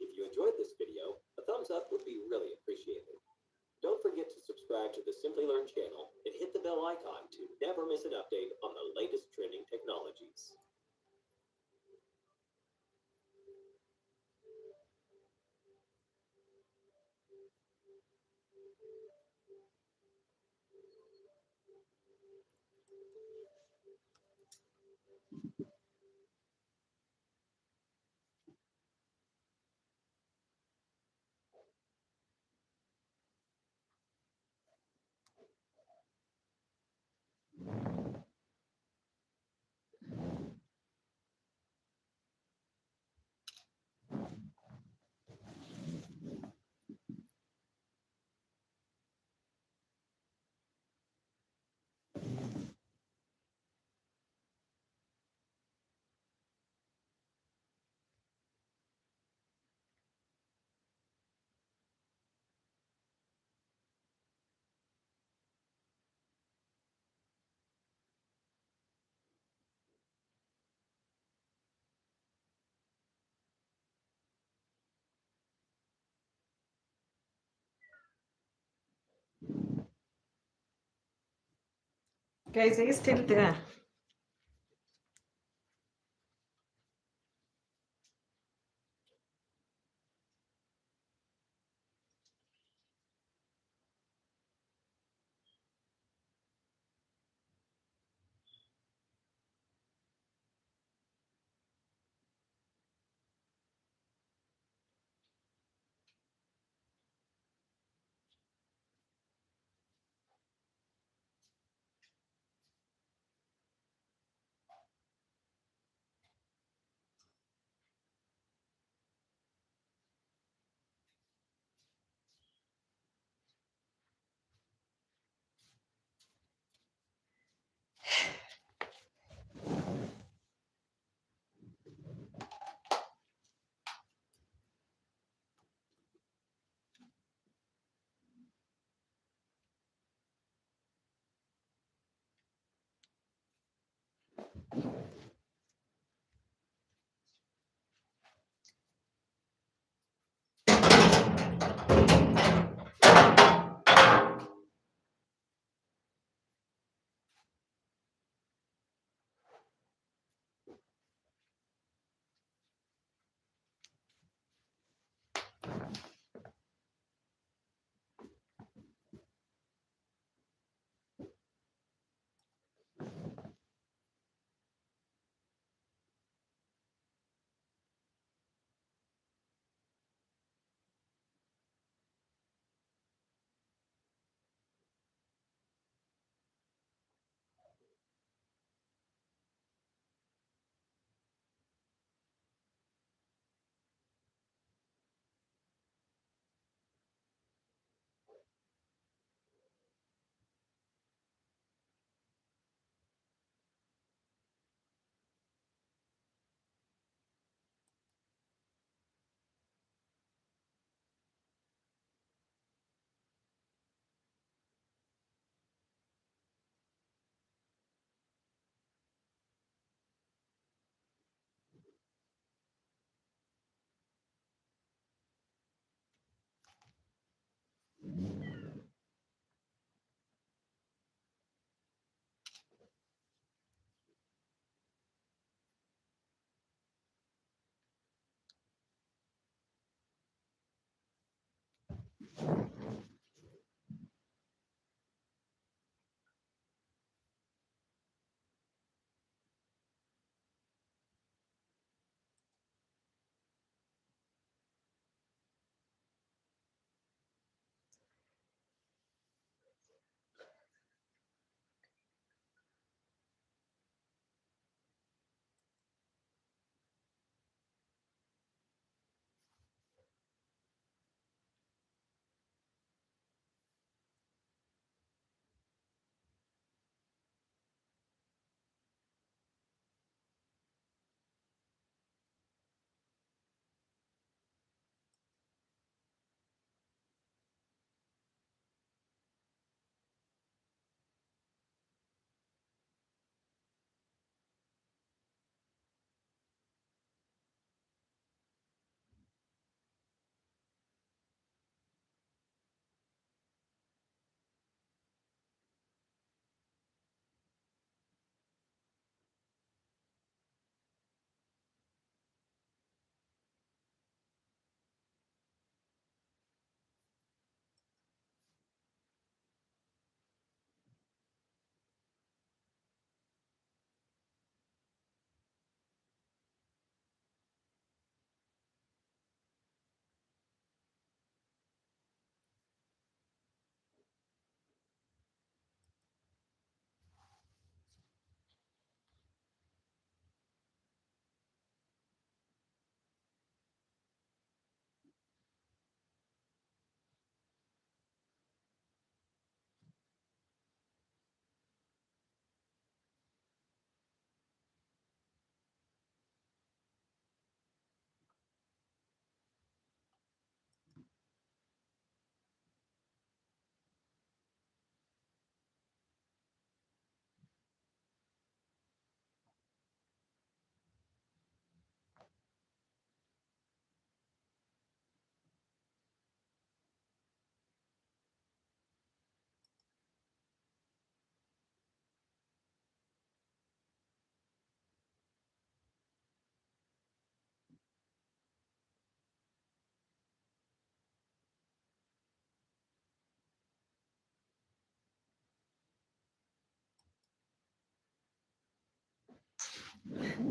If you enjoyed this video, a thumbs up would be really appreciated. Don't forget to subscribe to the Simply Learn channel and hit the bell icon to never miss an update on the latest trending technologies. Guys, are you still there?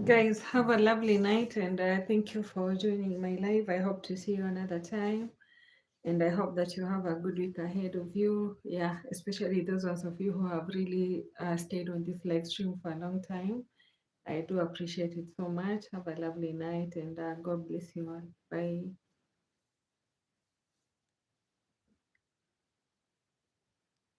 Guys, have a lovely night, and thank you for joining my live. I hope to see you another time, and I hope that you have a good week ahead of you. Yeah, especially those ones of you who have really stayed on this live stream for a long time. I do appreciate it so much. Have a lovely night, and God bless you all. Bye.